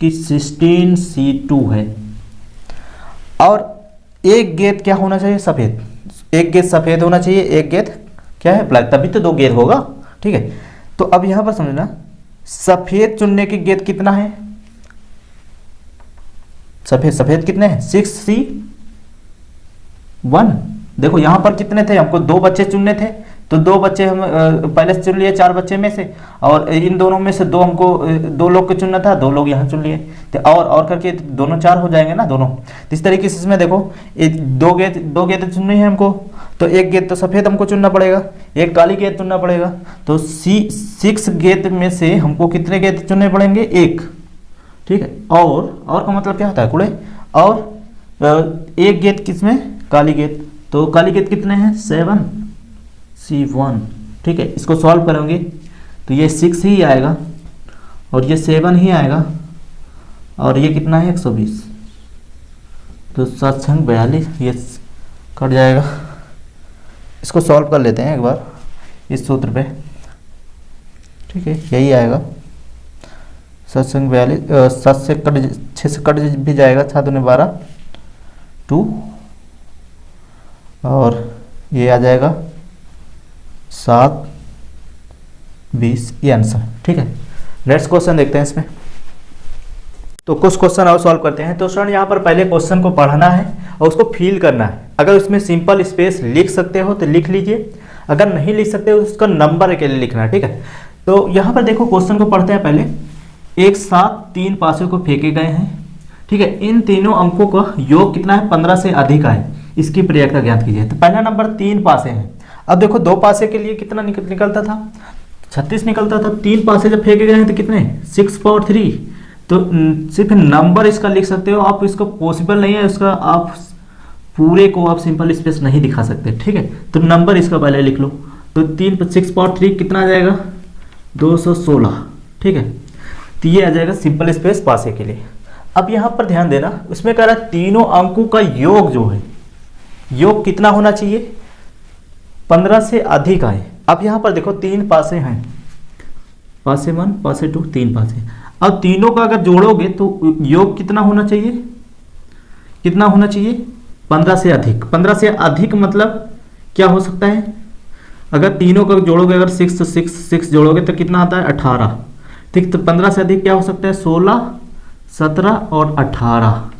कि 16C2 है और एक गेंद क्या होना चाहिए, सफ़ेद। एक गेंद सफ़ेद होना चाहिए, एक गेंद क्या है ब्लैक, तभी तो 2 गेंद होगा। ठीक है, तो अब यहाँ पर समझना, सफ़ेद चुनने की गेंद कितना है, सफ़ेद कितने हैं 6C1। देखो यहाँ पर कितने थे, हमको 2 बच्चे चुनने थे, तो 2 बच्चे हम पहले से चुन लिए 4 बच्चे में से, और इन दोनों में से 2 हमको 2 लोग को चुनना था, 2 लोग यहाँ चुन लिए, तो और करके दोनों 4 हो जाएंगे ना दोनों। तो इस तरीके से इसमें देखो 2 गेंद चुननी है हमको, तो 1 गेंद तो सफ़ेद हमको चुनना पड़ेगा, 1 काली गेंद चुनना पड़ेगा। तो 6 गेंद में से हमको कितने गेंद चुनने पड़ेंगे? 1, ठीक है। और का मतलब क्या होता है कुड़े? और 1 गेंद किसमें? काली गेंद। तो काली गेंद कितने हैं? 7 C1, ठीक है। इसको सॉल्व करेंगे तो ये 6 ही आएगा और ये 7 ही आएगा, और ये कितना है? 120। तो 7×42 ये कट जाएगा। इसको सॉल्व कर लेते हैं एक बार इस सूत्र पे, ठीक है। यही आएगा 7×42, 7 से कट 6 से कट भी जाएगा, 7 दूनी 12 2, और ये आ जाएगा 7×20, ये आंसर, ठीक है। नेक्स्ट क्वेश्चन देखते हैं इसमें। तो कुछ क्वेश्चन और सॉल्व करते हैं। तो स्टूडेंट यहाँ पर पहले क्वेश्चन को पढ़ना है और उसको फील करना है। अगर उसमें सिंपल स्पेस लिख सकते हो तो लिख लीजिए, अगर नहीं लिख सकते हो तो उसका नंबर के लिए लिखना है, ठीक है। तो यहाँ पर देखो क्वेश्चन को पढ़ते हैं पहले। एक साथ 3 पासे को फेंके गए हैं, ठीक है। इन तीनों अंकों का योग कितना है? 15 से अधिक आए, इसकी प्रक्रिया ज्ञात कीजिए। तो पहला नंबर 3 पासे हैं। अब देखो 2 पासे के लिए कितना निकलता था? 36 निकलता था। 3 पासे जब फेंके गए हैं तो कितने? 6 पावर 3। तो सिर्फ नंबर इसका लिख सकते हो आप, इसको पॉसिबल नहीं है उसका, आप पूरे को आप सिंपल स्पेस नहीं दिखा सकते, ठीक है। तो नंबर इसका पहले लिख लो। तो 3 पर 6 पावर 3 कितना आ जाएगा? 216, ठीक है। तो ये आ जाएगा सिंपल स्पेस पासे के लिए। अब यहाँ पर ध्यान देना, उसमें कह रहा है तीनों अंकों का योग जो है, योग कितना होना चाहिए? 15 से अधिक आए। अब यहाँ पर देखो 3 पासे हैं, पासे 1 पासे 2, 3 पासे। अब तीनों का अगर जोड़ोगे तो योग कितना होना चाहिए? कितना होना चाहिए? 15 से अधिक। 15 से अधिक मतलब क्या हो सकता है? अगर तीनों का जोड़ोगे, अगर 6 तो 6 जोड़ोगे तो कितना आता है? 18, ठीक। तो 15 से अधिक क्या हो सकता है? 16, 17 और 18।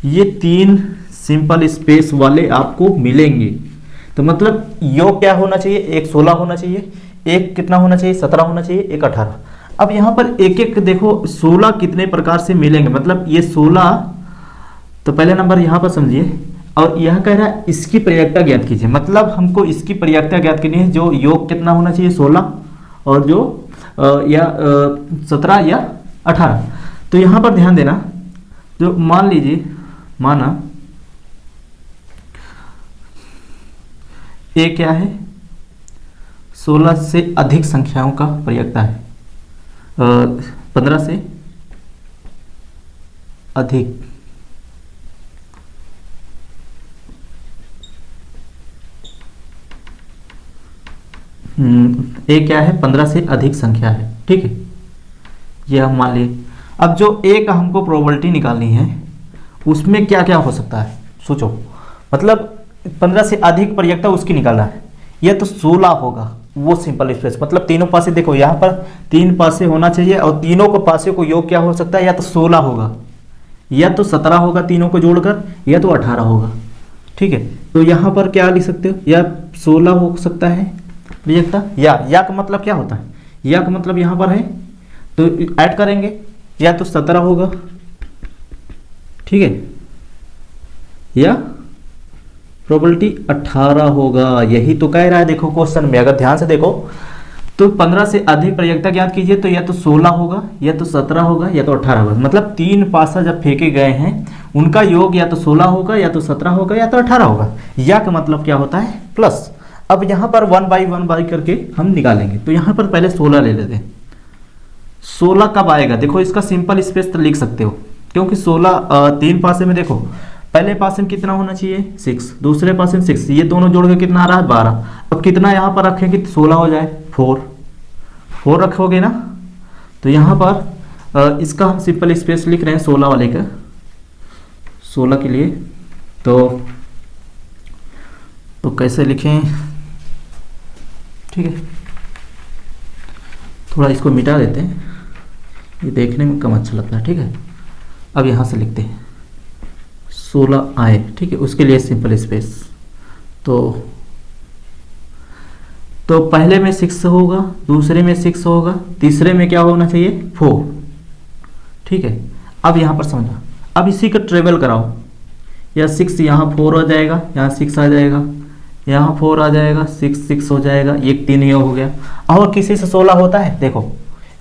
ये 3 सिंपल स्पेस वाले आपको मिलेंगे। तो मतलब योग क्या होना चाहिए? एक 16 होना चाहिए, एक कितना होना चाहिए? 17 होना चाहिए, एक 18। अब यहाँ पर एक एक देखो 16 कितने प्रकार से मिलेंगे, मतलब ये 16। तो पहले नंबर यहाँ पर समझिए, और यह कह रहा है इसकी प्रयोक्ता ज्ञात कीजिए, मतलब हमको इसकी प्रयोक्ता ज्ञात करनी है। जो योग कितना होना चाहिए? 16, और जो 17 या 18। तो यहाँ पर ध्यान देना, जो मान लीजिए, माना ए क्या है? 16 से अधिक संख्याओं का प्रयोक्ता है, 15 से अधिक, ए क्या है? 15 से अधिक संख्या है, ठीक है। ये हम मान लिए। अब जो ए का हमको प्रोबेबिलिटी निकालनी है, उसमें क्या क्या हो सकता है सोचो। मतलब 15 से अधिक प्रयोक्ता उसकी निकालना है। यह तो 16 होगा, वो सिंपल स्पेस, मतलब तीनों पासे देखो, यहाँ पर 3 पासे होना चाहिए, और तीनों को पासे को योग क्या हो सकता है? या तो 16 होगा, या तो 17 होगा तीनों को जोड़कर, या तो 18 होगा, ठीक है। तो यहाँ पर क्या लिख सकते हो? या 16 हो सकता है प्रयोक्ता, या का मतलब क्या होता है? या का मतलब यहाँ पर है तो ऐड करेंगे, या तो 17 होगा, ठीक है, या प्रोबेबिलिटी 18 होगा। यही तो कह रहा है देखो क्वेश्चन में, अगर ध्यान से देखो तो 15 से अधिक प्रयोक्ता ज्ञात कीजिए, तो या तो 16 होगा, या तो 17 होगा, या तो 18 होगा। मतलब 3 पासा जब फेंके गए हैं उनका योग या तो 16 होगा, या तो 17 होगा, या तो 18 होगा। या का मतलब क्या होता है? प्लस। अब यहाँ पर 1 बाई 1 बाई करके हम निकालेंगे। तो यहाँ पर पहले 16 ले लेते हैं। 16 कब आएगा? देखो इसका सिंपल स्पेस तो लिख सकते हो, क्योंकि 16 3 पासे में देखो, पहले पासे में कितना होना चाहिए? 6, दूसरे पासे में 6, ये दोनों जोड़ के कितना आ रहा है? 12। अब कितना यहाँ पर रखेंगे कि 16 हो जाए? 4 रखोगे ना। तो यहाँ पर इसका हम सिंपल स्पेस लिख रहे हैं 16 वाले का, 16 के लिए। तो कैसे लिखें? ठीक है, थोड़ा इसको मिटा देते हैं, ये देखने में कम अच्छा लगता है, ठीक है। अब यहाँ से लिखते हैं 16 आए, ठीक है, उसके लिए सिंपल स्पेस। तो तो पहले में 6 होगा, दूसरे में 6 होगा, तीसरे में क्या होना चाहिए 4। ठीक है, अब यहाँ पर समझा, अब इसी का ट्रेवल कराओ, या 6 यहाँ 4 आ जाएगा, यहाँ 6 आ जाएगा, यहाँ 4 आ जाएगा, 6 हो जाएगा, एक 3 ये हो गया। और किसी से 16 होता है, देखो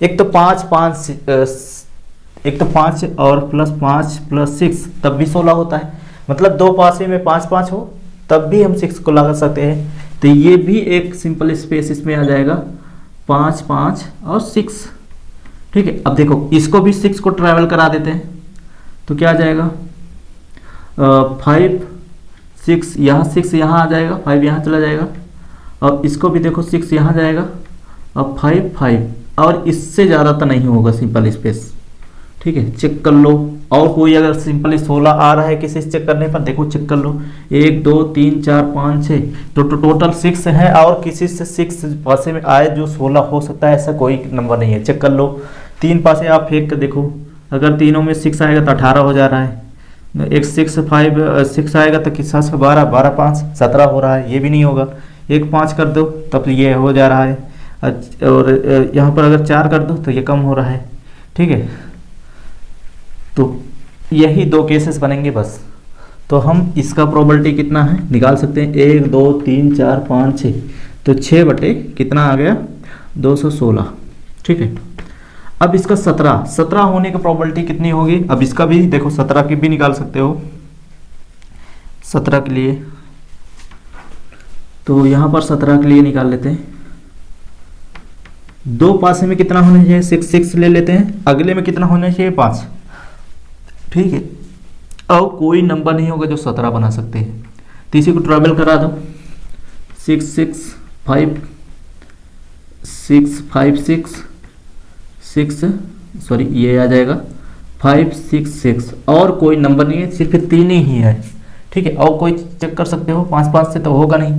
एक तो 5 और +5 + 6 तब भी 16 होता है, मतलब दो पासे में 5 5 हो तब भी हम 6 को लगा सकते हैं। तो ये भी एक सिंपल स्पेस इसमें आ जाएगा, 5 5 और 6। ठीक है, अब देखो इसको भी 6 को ट्रैवल करा देते हैं, तो क्या आ जाएगा 5 6, यहाँ 6 यहाँ आ जाएगा, 5 यहाँ चला जाएगा, और इसको भी देखो 6 यहाँ जाएगा, और 5 5, और इससे ज़्यादा तो नहीं होगा सिंपल स्पेस। ठीक है, चेक कर लो। और कोई अगर सिंपल 16 आ रहा है किसी से चेक करने पर, देखो चेक कर लो, 1 2 3 4 5 6, तो टोटल 6 है, और किसी से 6 पासे में आए जो 16 हो सकता है, ऐसा कोई नंबर नहीं है। चेक कर लो, 3 पासे आप फेंक कर देखो, अगर तीनों में 6 आएगा तो 18 हो जा रहा है, एक 6 5 6 आएगा तो किस से 12 12 5 17 हो रहा है, ये भी नहीं होगा। एक 5 कर दो तब ये हो जा रहा है, और यहाँ पर अगर 4 कर दो तो ये कम हो रहा है। ठीक है, तो यही 2 केसेस बनेंगे बस। तो हम इसका प्रोबेबिलिटी कितना है निकाल सकते हैं, 1 2 3 4 5 6, तो 6 बटे कितना आ गया 216। ठीक है, अब इसका 17 होने की प्रोबेबिलिटी कितनी होगी, अब इसका भी देखो 17 की भी निकाल सकते हो। 17 के लिए तो यहाँ पर 17 के लिए निकाल लेते हैं, दो पासे में कितना होना चाहिए 6 ले लेते हैं, अगले में कितना होना चाहिए 5। ठीक है, और कोई नंबर नहीं होगा जो 17 बना सकते हैं, तो इसी को ट्रेवल करा दो, 6 6 5 6 5 6 सॉरी ये आ जाएगा 5 6 6, और कोई नंबर नहीं है, सिर्फ 3 ही है। ठीक है, और कोई चेक कर सकते हो, 5 5 से तो होगा नहीं,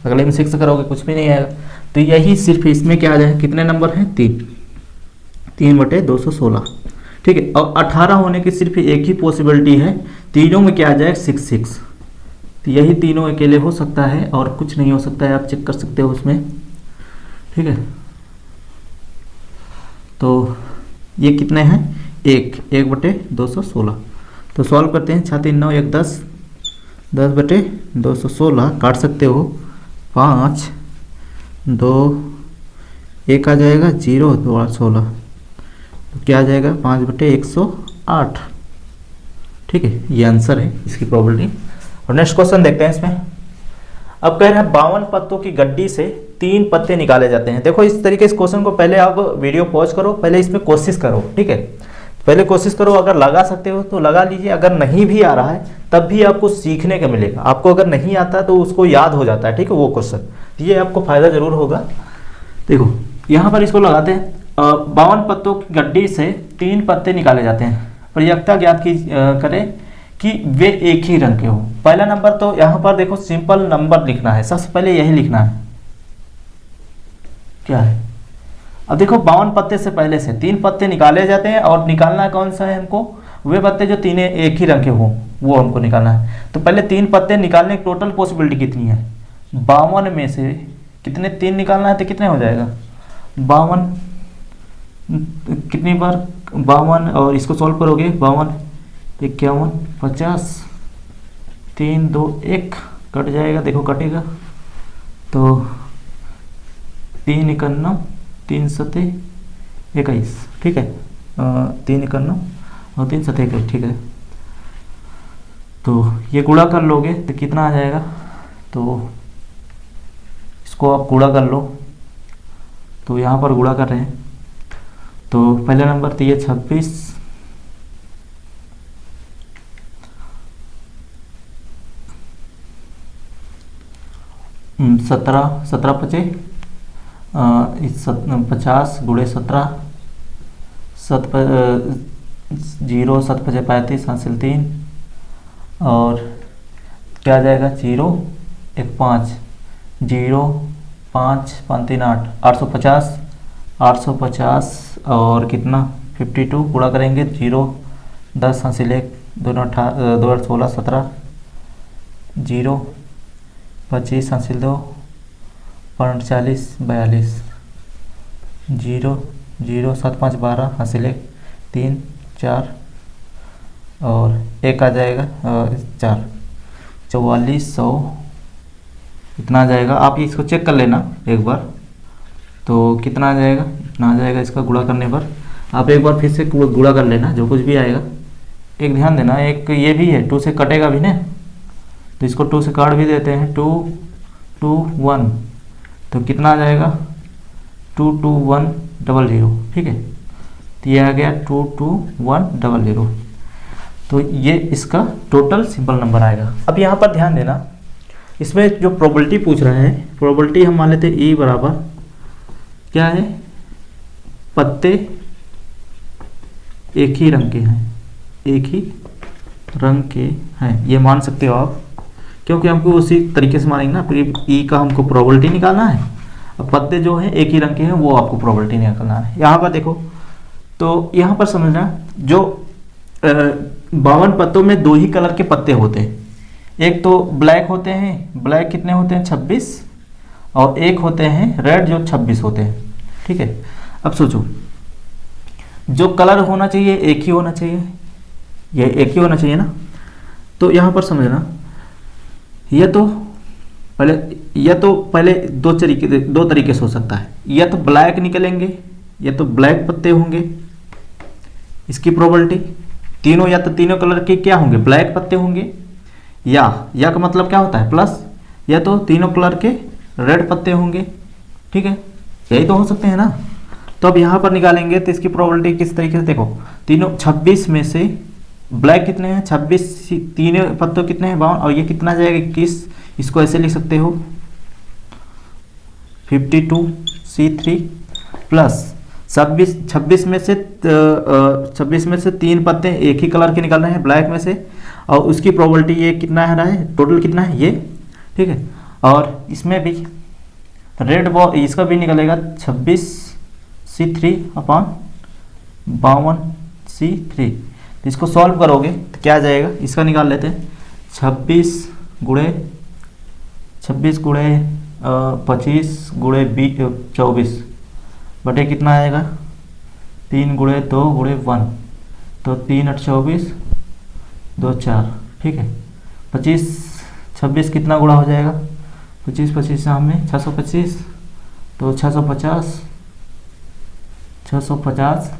अगले में 6 करोगे कुछ भी नहीं आएगा। तो यही सिर्फ इसमें क्या आ जाए, कितने नंबर हैं 3 बटे 216। ठीक है, और 18 होने की सिर्फ एक ही पॉसिबिलिटी है, तीनों में क्या आ जाए 6 6, तो यही तीनों अकेले हो सकता है और कुछ नहीं हो सकता है, आप चेक कर सकते हो उसमें। ठीक है, तो ये कितने हैं 1 बटे 216। तो सॉल्व करते हैं, 6 3 9 1 10, 10 बटे 216 काट सकते हो, 5 2 1 आ जाएगा 0 2 8 16, तो क्या आ जाएगा 5 बटे 108। ठीक है, ये आंसर है इसकी प्रोबेबिलिटी। और नेक्स्ट क्वेश्चन देखते हैं इसमें। अब कह रहे हैं 52 पत्तों की गड्डी से 3 पत्ते निकाले जाते हैं। देखो इस तरीके इस क्वेश्चन को पहले आप वीडियो पॉज करो, पहले इसमें कोशिश करो। ठीक है, पहले कोशिश करो, अगर लगा सकते हो तो लगा लीजिए, अगर नहीं भी आ रहा है तब भी आपको सीखने का मिलेगा। आपको अगर नहीं आता तो उसको याद हो जाता है। ठीक है, वो क्वेश्चन, ये आपको फायदा जरूर होगा। देखो यहाँ पर इसको लगाते हैं, 52 पत्तों की गड्डी से 3 पत्ते निकाले जाते हैं, प्रयक्ता ज्ञात की करें कि वे एक ही रंग के हो। पहला नंबर, तो यहाँ पर देखो सिंपल नंबर लिखना है, सबसे पहले यही लिखना है क्या है। अब देखो 52 पत्ते से पहले से 3 पत्ते निकाले जाते हैं, और निकालना कौन सा है हमको, वे पत्ते जो तीनों एक ही रंग के हो वो हमको निकालना है। तो पहले 3 पत्ते निकालने की टोटल पॉसिबिलिटी कितनी है, 52 में से कितने 3 निकालना है तो कितने हो जाएगा 52, कितनी बार 52, और इसको सॉल्व करोगे 52 51 50, 3 2 1 कट जाएगा, देखो कटेगा, तो 3 51 3 7 21। ठीक है, 3 51 और 3 7 21। ठीक है, तो ये गुणा कर लोगे तो कितना आ जाएगा, तो इसको आप गुणा कर लो, तो यहाँ पर गुणा कर रहे हैं, तो पहला नंबर तो ये 26, 17 17 पचे 50 गुणे 17, 0 7 पचे 35 हासिल 3, और क्या आ जाएगा 0 1 5 0 5 5 3 8 850 850, और कितना 52 गुणा करेंगे 0 10 हासिल 1 2 8 16 17, 0 25 हासिल 2, 39 42 0 0 7 5 12 हासिल 1 3 4 और 1 आ जाएगा 4 4400 इतना आ जाएगा। आप इसको चेक कर लेना एक बार, तो कितना आ जाएगा, इतना आ जाएगा इसका गुणा करने पर। आप एक बार फिर से गुणा कर लेना जो कुछ भी आएगा। एक ध्यान देना, एक ये भी है 2 से कटेगा भी ना, तो इसको 2 से काट भी देते हैं। 2 2 1 तो कितना आ जाएगा 2 2 1 0 0, ठीक है। तो ये आ गया 2 2 1 0 0। तो ये इसका टोटल सिंपल नंबर आएगा। अब यहाँ पर ध्यान देना, इसमें जो प्रोबेबिलिटी पूछ रहा है, प्रोबेबिलिटी हम मान लेते हैं E बराबर क्या है, पत्ते एक ही रंग के हैं, एक ही रंग के हैं, ये मान सकते हो आप, क्योंकि हमको उसी तरीके से मानेंगे ना। फिर ई का हमको प्रोबेबिलिटी निकालना है, अब पत्ते जो हैं एक ही रंग के हैं वो आपको प्रोबेबिलिटी निकालना है। यहाँ पर देखो, तो यहाँ पर समझना, जो 52 पत्तों में 2 ही कलर के पत्ते होते हैं। एक तो ब्लैक होते हैं, ब्लैक कितने होते हैं 26, और एक होते हैं रेड जो 26 होते हैं, ठीक है। अब सोचो, जो कलर होना चाहिए एक ही होना चाहिए, ये एक ही होना चाहिए ना। तो यहाँ पर समझना, यह तो पहले दो तरीके से हो सकता है, या तो ब्लैक निकलेंगे या तो ब्लैक पत्ते होंगे, इसकी प्रोबेबिलिटी तीनों, या तो तीनों कलर के क्या होंगे ब्लैक पत्ते होंगे, या का मतलब क्या होता है प्लस, या तो तीनों कलर के रेड पत्ते होंगे, ठीक है। यही तो हो सकते हैं ना। तो अब यहाँ पर निकालेंगे तो इसकी प्रोबेबिलिटी किस तरीके से, देखो तीनों 26 में से ब्लैक कितने हैं 26, तीनों पत्तों कितने हैं 52, और ये कितना जाएगा 21। इसको ऐसे लिख सकते हो 52C3 प्लस 26 में से 3 पत्ते एक ही कलर के निकालने हैं ब्लैक में से, और उसकी प्रोबेबिलिटी ये कितना है रहा है, टोटल कितना है ये, ठीक है। और इसमें भी रेड बॉल इसका भी निकलेगा 26C3 अपॉन 52C3। तो इसको सॉल्व करोगे तो क्या आ जाएगा, इसका निकाल लेते हैं। 26 गुणे 25 गुणे 24 बटे कितना आएगा 3 गुणे 2 गुणे 1, तो 3 8 24 2 4, ठीक है। 25 26 कितना गुणा हो जाएगा, 25 25 से हमें 625, तो 650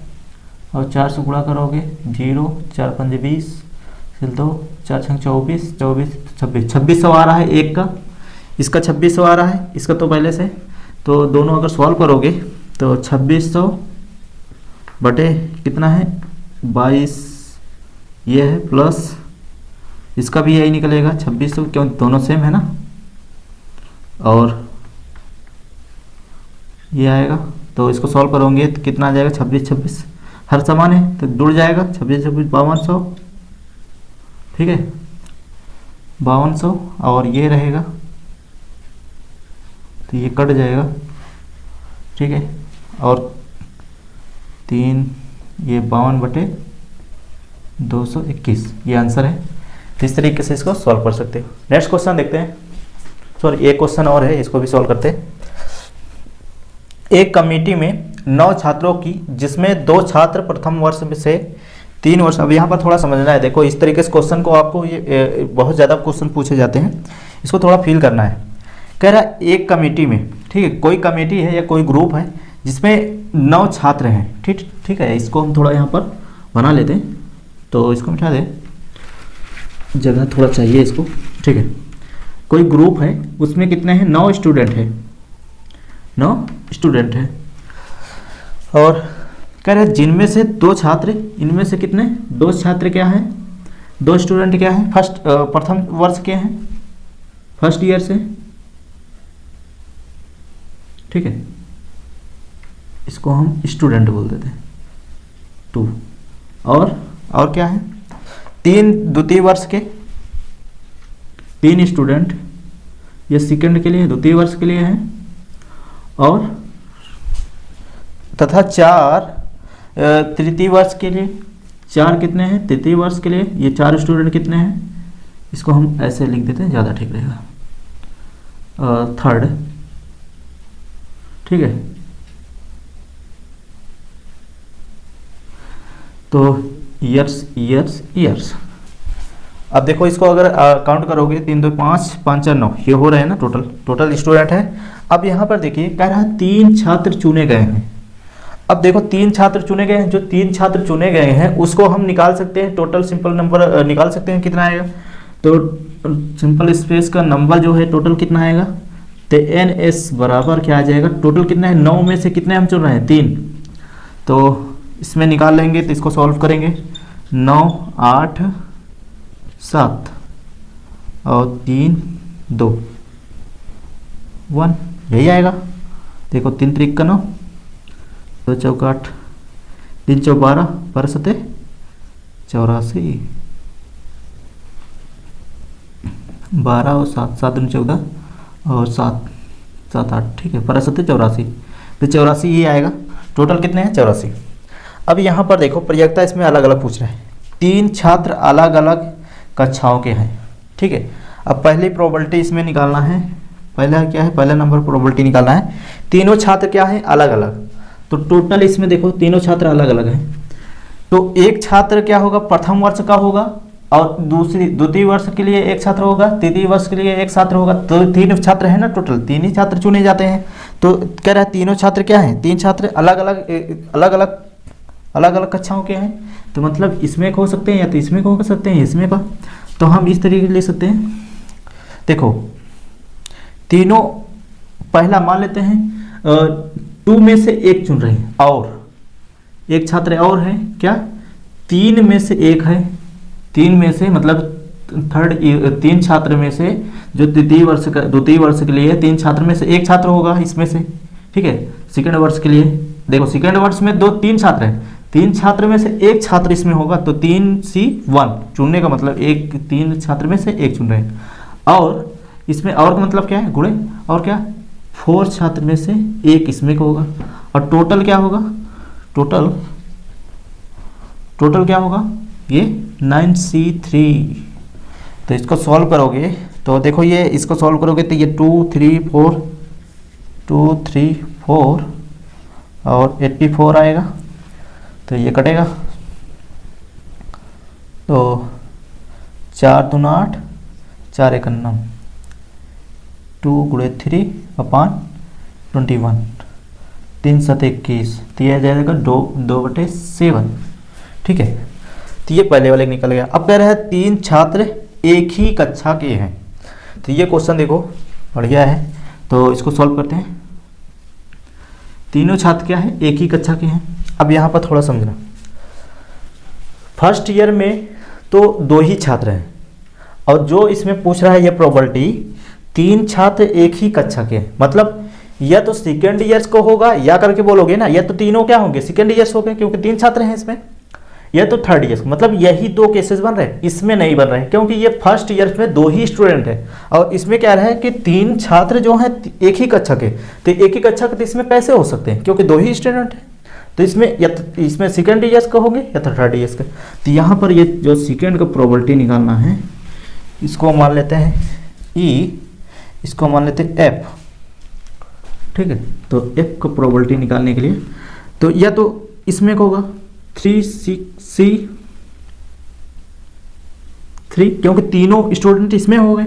और 4 से गुणा करोगे 0 4 5 20 फिर 2 4 6 24 24 26 2600 आ रहा है एक का, इसका 2600 आ रहा है, इसका तो पहले से। तो दोनों अगर सॉल्व करोगे तो 2600 बटे कितना है 22 ये है, प्लस इसका भी यही निकलेगा 2600, क्यों दोनों सेम है ना, और ये आएगा। तो इसको सॉल्व करोगे तो कितना आ जाएगा 26 26 हर समान है तो जुड़ जाएगा 26 26 5200, ठीक है 5200, और ये रहेगा तो ये कट जाएगा, ठीक है। और 3 ये 52 बटे 221 ये आंसर है। तो इस तरीके से इसको सॉल्व कर सकते हो। नेक्स्ट क्वेश्चन देखते हैं, सॉरी एक क्वेश्चन और है, इसको भी सॉल्व करते हैं। एक कमेटी में 9 छात्रों की, जिसमें 2 छात्र प्रथम वर्ष में से 3 वर्ष, अब यहाँ पर थोड़ा समझना है। देखो इस तरीके से क्वेश्चन को आपको ये बहुत ज़्यादा क्वेश्चन पूछे जाते हैं, इसको थोड़ा फील करना है। कह रहा है एक कमेटी में, ठीक है, कोई कमेटी है या कोई ग्रुप है जिसमें 9 छात्र हैं, ठीक है। इसको हम थोड़ा यहाँ पर बना लेते हैं, तो इसको मिटा दें, जगह थोड़ा चाहिए इसको, ठीक है। कोई ग्रुप है उसमें कितने हैं 9 स्टूडेंट है, 9 स्टूडेंट है, और कह रहे जिनमें से 2 छात्र, इनमें से कितने 2 छात्र क्या हैं, 2 स्टूडेंट क्या हैं प्रथम वर्ष के हैं, फर्स्ट ईयर से, ठीक है। इसको हम स्टूडेंट बोल देते हैं 2, और क्या है 3 द्वितीय वर्ष के 3 स्टूडेंट, ये सेकंड के लिए द्वितीय वर्ष के लिए हैं, और तथा 4 तृतीय वर्ष के लिए, 4 कितने हैं तृतीय वर्ष के लिए, ये 4 स्टूडेंट कितने हैं, इसको हम ऐसे लिख देते हैं ज़्यादा ठीक रहेगा। थर्ड ठीक है। तो ईयर्स ईयर्स ईयर्स, अब देखो इसको अगर काउंट करोगे 3 2 5 5 4 9, ये हो रहे हैं ना टोटल स्टूडेंट है। अब यहाँ पर देखिए कह रहा है 3 छात्र चुने गए हैं। अब देखो 3 छात्र चुने गए हैं, जो 3 छात्र चुने गए हैं उसको हम निकाल सकते हैं, टोटल सिंपल नंबर निकाल सकते हैं, कितना आएगा। तो सिंपल स्पेस का नंबर जो है टोटल कितना आएगा, तो एन एस बराबर क्या आ जाएगा, टोटल कितना है 9 में से कितने हम चुन रहे हैं 3, तो इसमें निकाल लेंगे। तो इसको सॉल्व करेंगे, 9 8 7 और 3 2 1, यही आएगा। देखो 3 3 का 9, 2 चौका 8, 3 चौ 12, 12 सते 84, 12 और 7 7 दूनी 14 और 7 7 8, ठीक है, 12 सते 84, तो 84 ही आएगा। टोटल कितने हैं 84। अब यहाँ पर देखो प्रयोक्ता इसमें अलग अलग पूछ रहे हैं, 3 छात्र अलग अलग कक्षाओं के हैं, ठीक है। अब पहली प्रोबेबिलिटी इसमें निकालना है, पहला क्या है, पहला नंबर प्रोबेबिलिटी निकालना है। तीनों छात्र क्या है अलग अलग, तो टोटल इसमें देखो तीनों छात्र अलग अलग हैं। तो एक छात्र क्या होगा प्रथम वर्ष का होगा, और द्वितीय वर्ष के लिए एक छात्र होगा, तृतीय वर्ष के लिए एक छात्र होगा। तो 3 छात्र है ना, टोटल 3 ही छात्र चुने जाते हैं। तो कह रहा है तीनों छात्र क्या हैं, 3 छात्र अलग अलग कक्षाओं के हैं। तो मतलब इसमें एक हो सकते हैं, या तो इसमें हो सकते हैं, इसमें का। तो हम इस तरीके से ले सकते हैं, देखो तीनों, पहला मान लेते हैं 2 में से एक चुन रहे हैं, और एक छात्र और है क्या, 3 में से एक है, 3 में से मतलब 3 छात्र में से जो द्वितीय वर्ष के लिए 3 छात्र में से एक छात्र होगा इसमें से, ठीक है। सेकेंड वर्ष के लिए देखो, सेकेंड वर्ष में 3 छात्र हैं, 3 छात्र में से एक छात्र इसमें होगा, तो 3C1 चुनने का मतलब 3 छात्र में से एक चुन रहे हैं। और इसमें और का मतलब क्या है, गुणे, और क्या 4 छात्र में से एक इसमें का होगा। और टोटल क्या होगा, टोटल क्या होगा, ये 9C3। तो इसको सॉल्व करोगे तो देखो, ये इसको सॉल्व करोगे तो ये 2 3 4 और 84 आएगा, तो ये कटेगा। तो 4 दूना 8, 4 1 9, 2 गुणे 3 अपान 21, 3 7 21, तो यह जाएगा 2/7, ठीक है। तो ये पहले वाले निकल गया। अब कह रहा है 3 छात्र एक ही कक्षा के हैं। तो ये क्वेश्चन देखो बढ़िया है, तो इसको सॉल्व करते हैं। तीनों छात्र क्या है, एक ही कक्षा के हैं। अब यहाँ पर थोड़ा समझना, फर्स्ट ईयर में तो 2 ही छात्र हैं, और जो इसमें पूछ रहा है ये प्रोबेबिलिटी 3 छात्र एक ही कक्षा के हैं, मतलब या तो सेकेंड ईयर्स को होगा, या करके बोलोगे ना, या तो तीनों क्या होंगे सेकेंड ईयर्स हो गए क्योंकि 3 छात्र हैं इसमें, या तो थर्ड ईयर्स, मतलब यही 2 केसेस बन रहे हैं। इसमें नहीं बन रहे हैं क्योंकि ये फर्स्ट ईयर में 2 ही स्टूडेंट है, और इसमें क्या रहा है कि 3 छात्र जो हैं एक ही कक्षा के, तो एक ही कक्षा के तो इसमें कैसे हो सकते हैं क्योंकि 2 ही स्टूडेंट हैं। तो इसमें या तो इसमें सेकेंड ईयर्स का होंगे या तो थर्ड ईयर्स का। तो यहाँ पर ये जो सेकेंड का प्रोबेबिलिटी निकालना है, इसको मान लेते हैं E, इसको मान लेते हैं F, ठीक है। तो F का प्रोबेबिलिटी निकालने के लिए तो या तो इसमें का होगा 3 क्योंकि तीनों स्टूडेंट इसमें हो गए,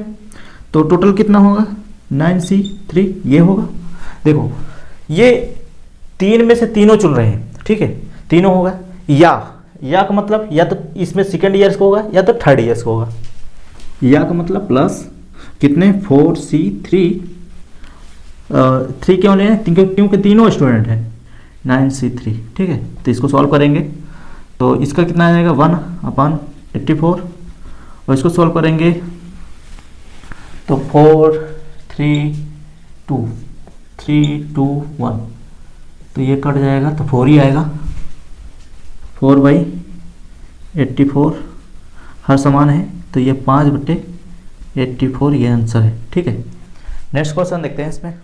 तो टोटल कितना होगा 9C3 ये होगा। देखो ये 3 में से तीनों चुन रहे हैं, ठीक है, तीनों होगा, या का मतलब या तो इसमें सेकेंड ईयर्स को होगा या तो थर्ड ईयर्स को होगा। या का मतलब प्लस कितने 4C3, 3 क्यों ले, क्योंकि तीनों स्टूडेंट हैं, 9C3, ठीक है। तो इसको सॉल्व करेंगे तो इसका कितना आ जाएगा 1/84, और इसको सॉल्व करेंगे तो 4 3 2 1, तो ये कट जाएगा तो 4 ही आएगा, 4/84 हर समान है, तो ये 5/84 ये आंसर है, ठीक है। नेक्स्ट क्वेश्चन देखते हैं इसमें।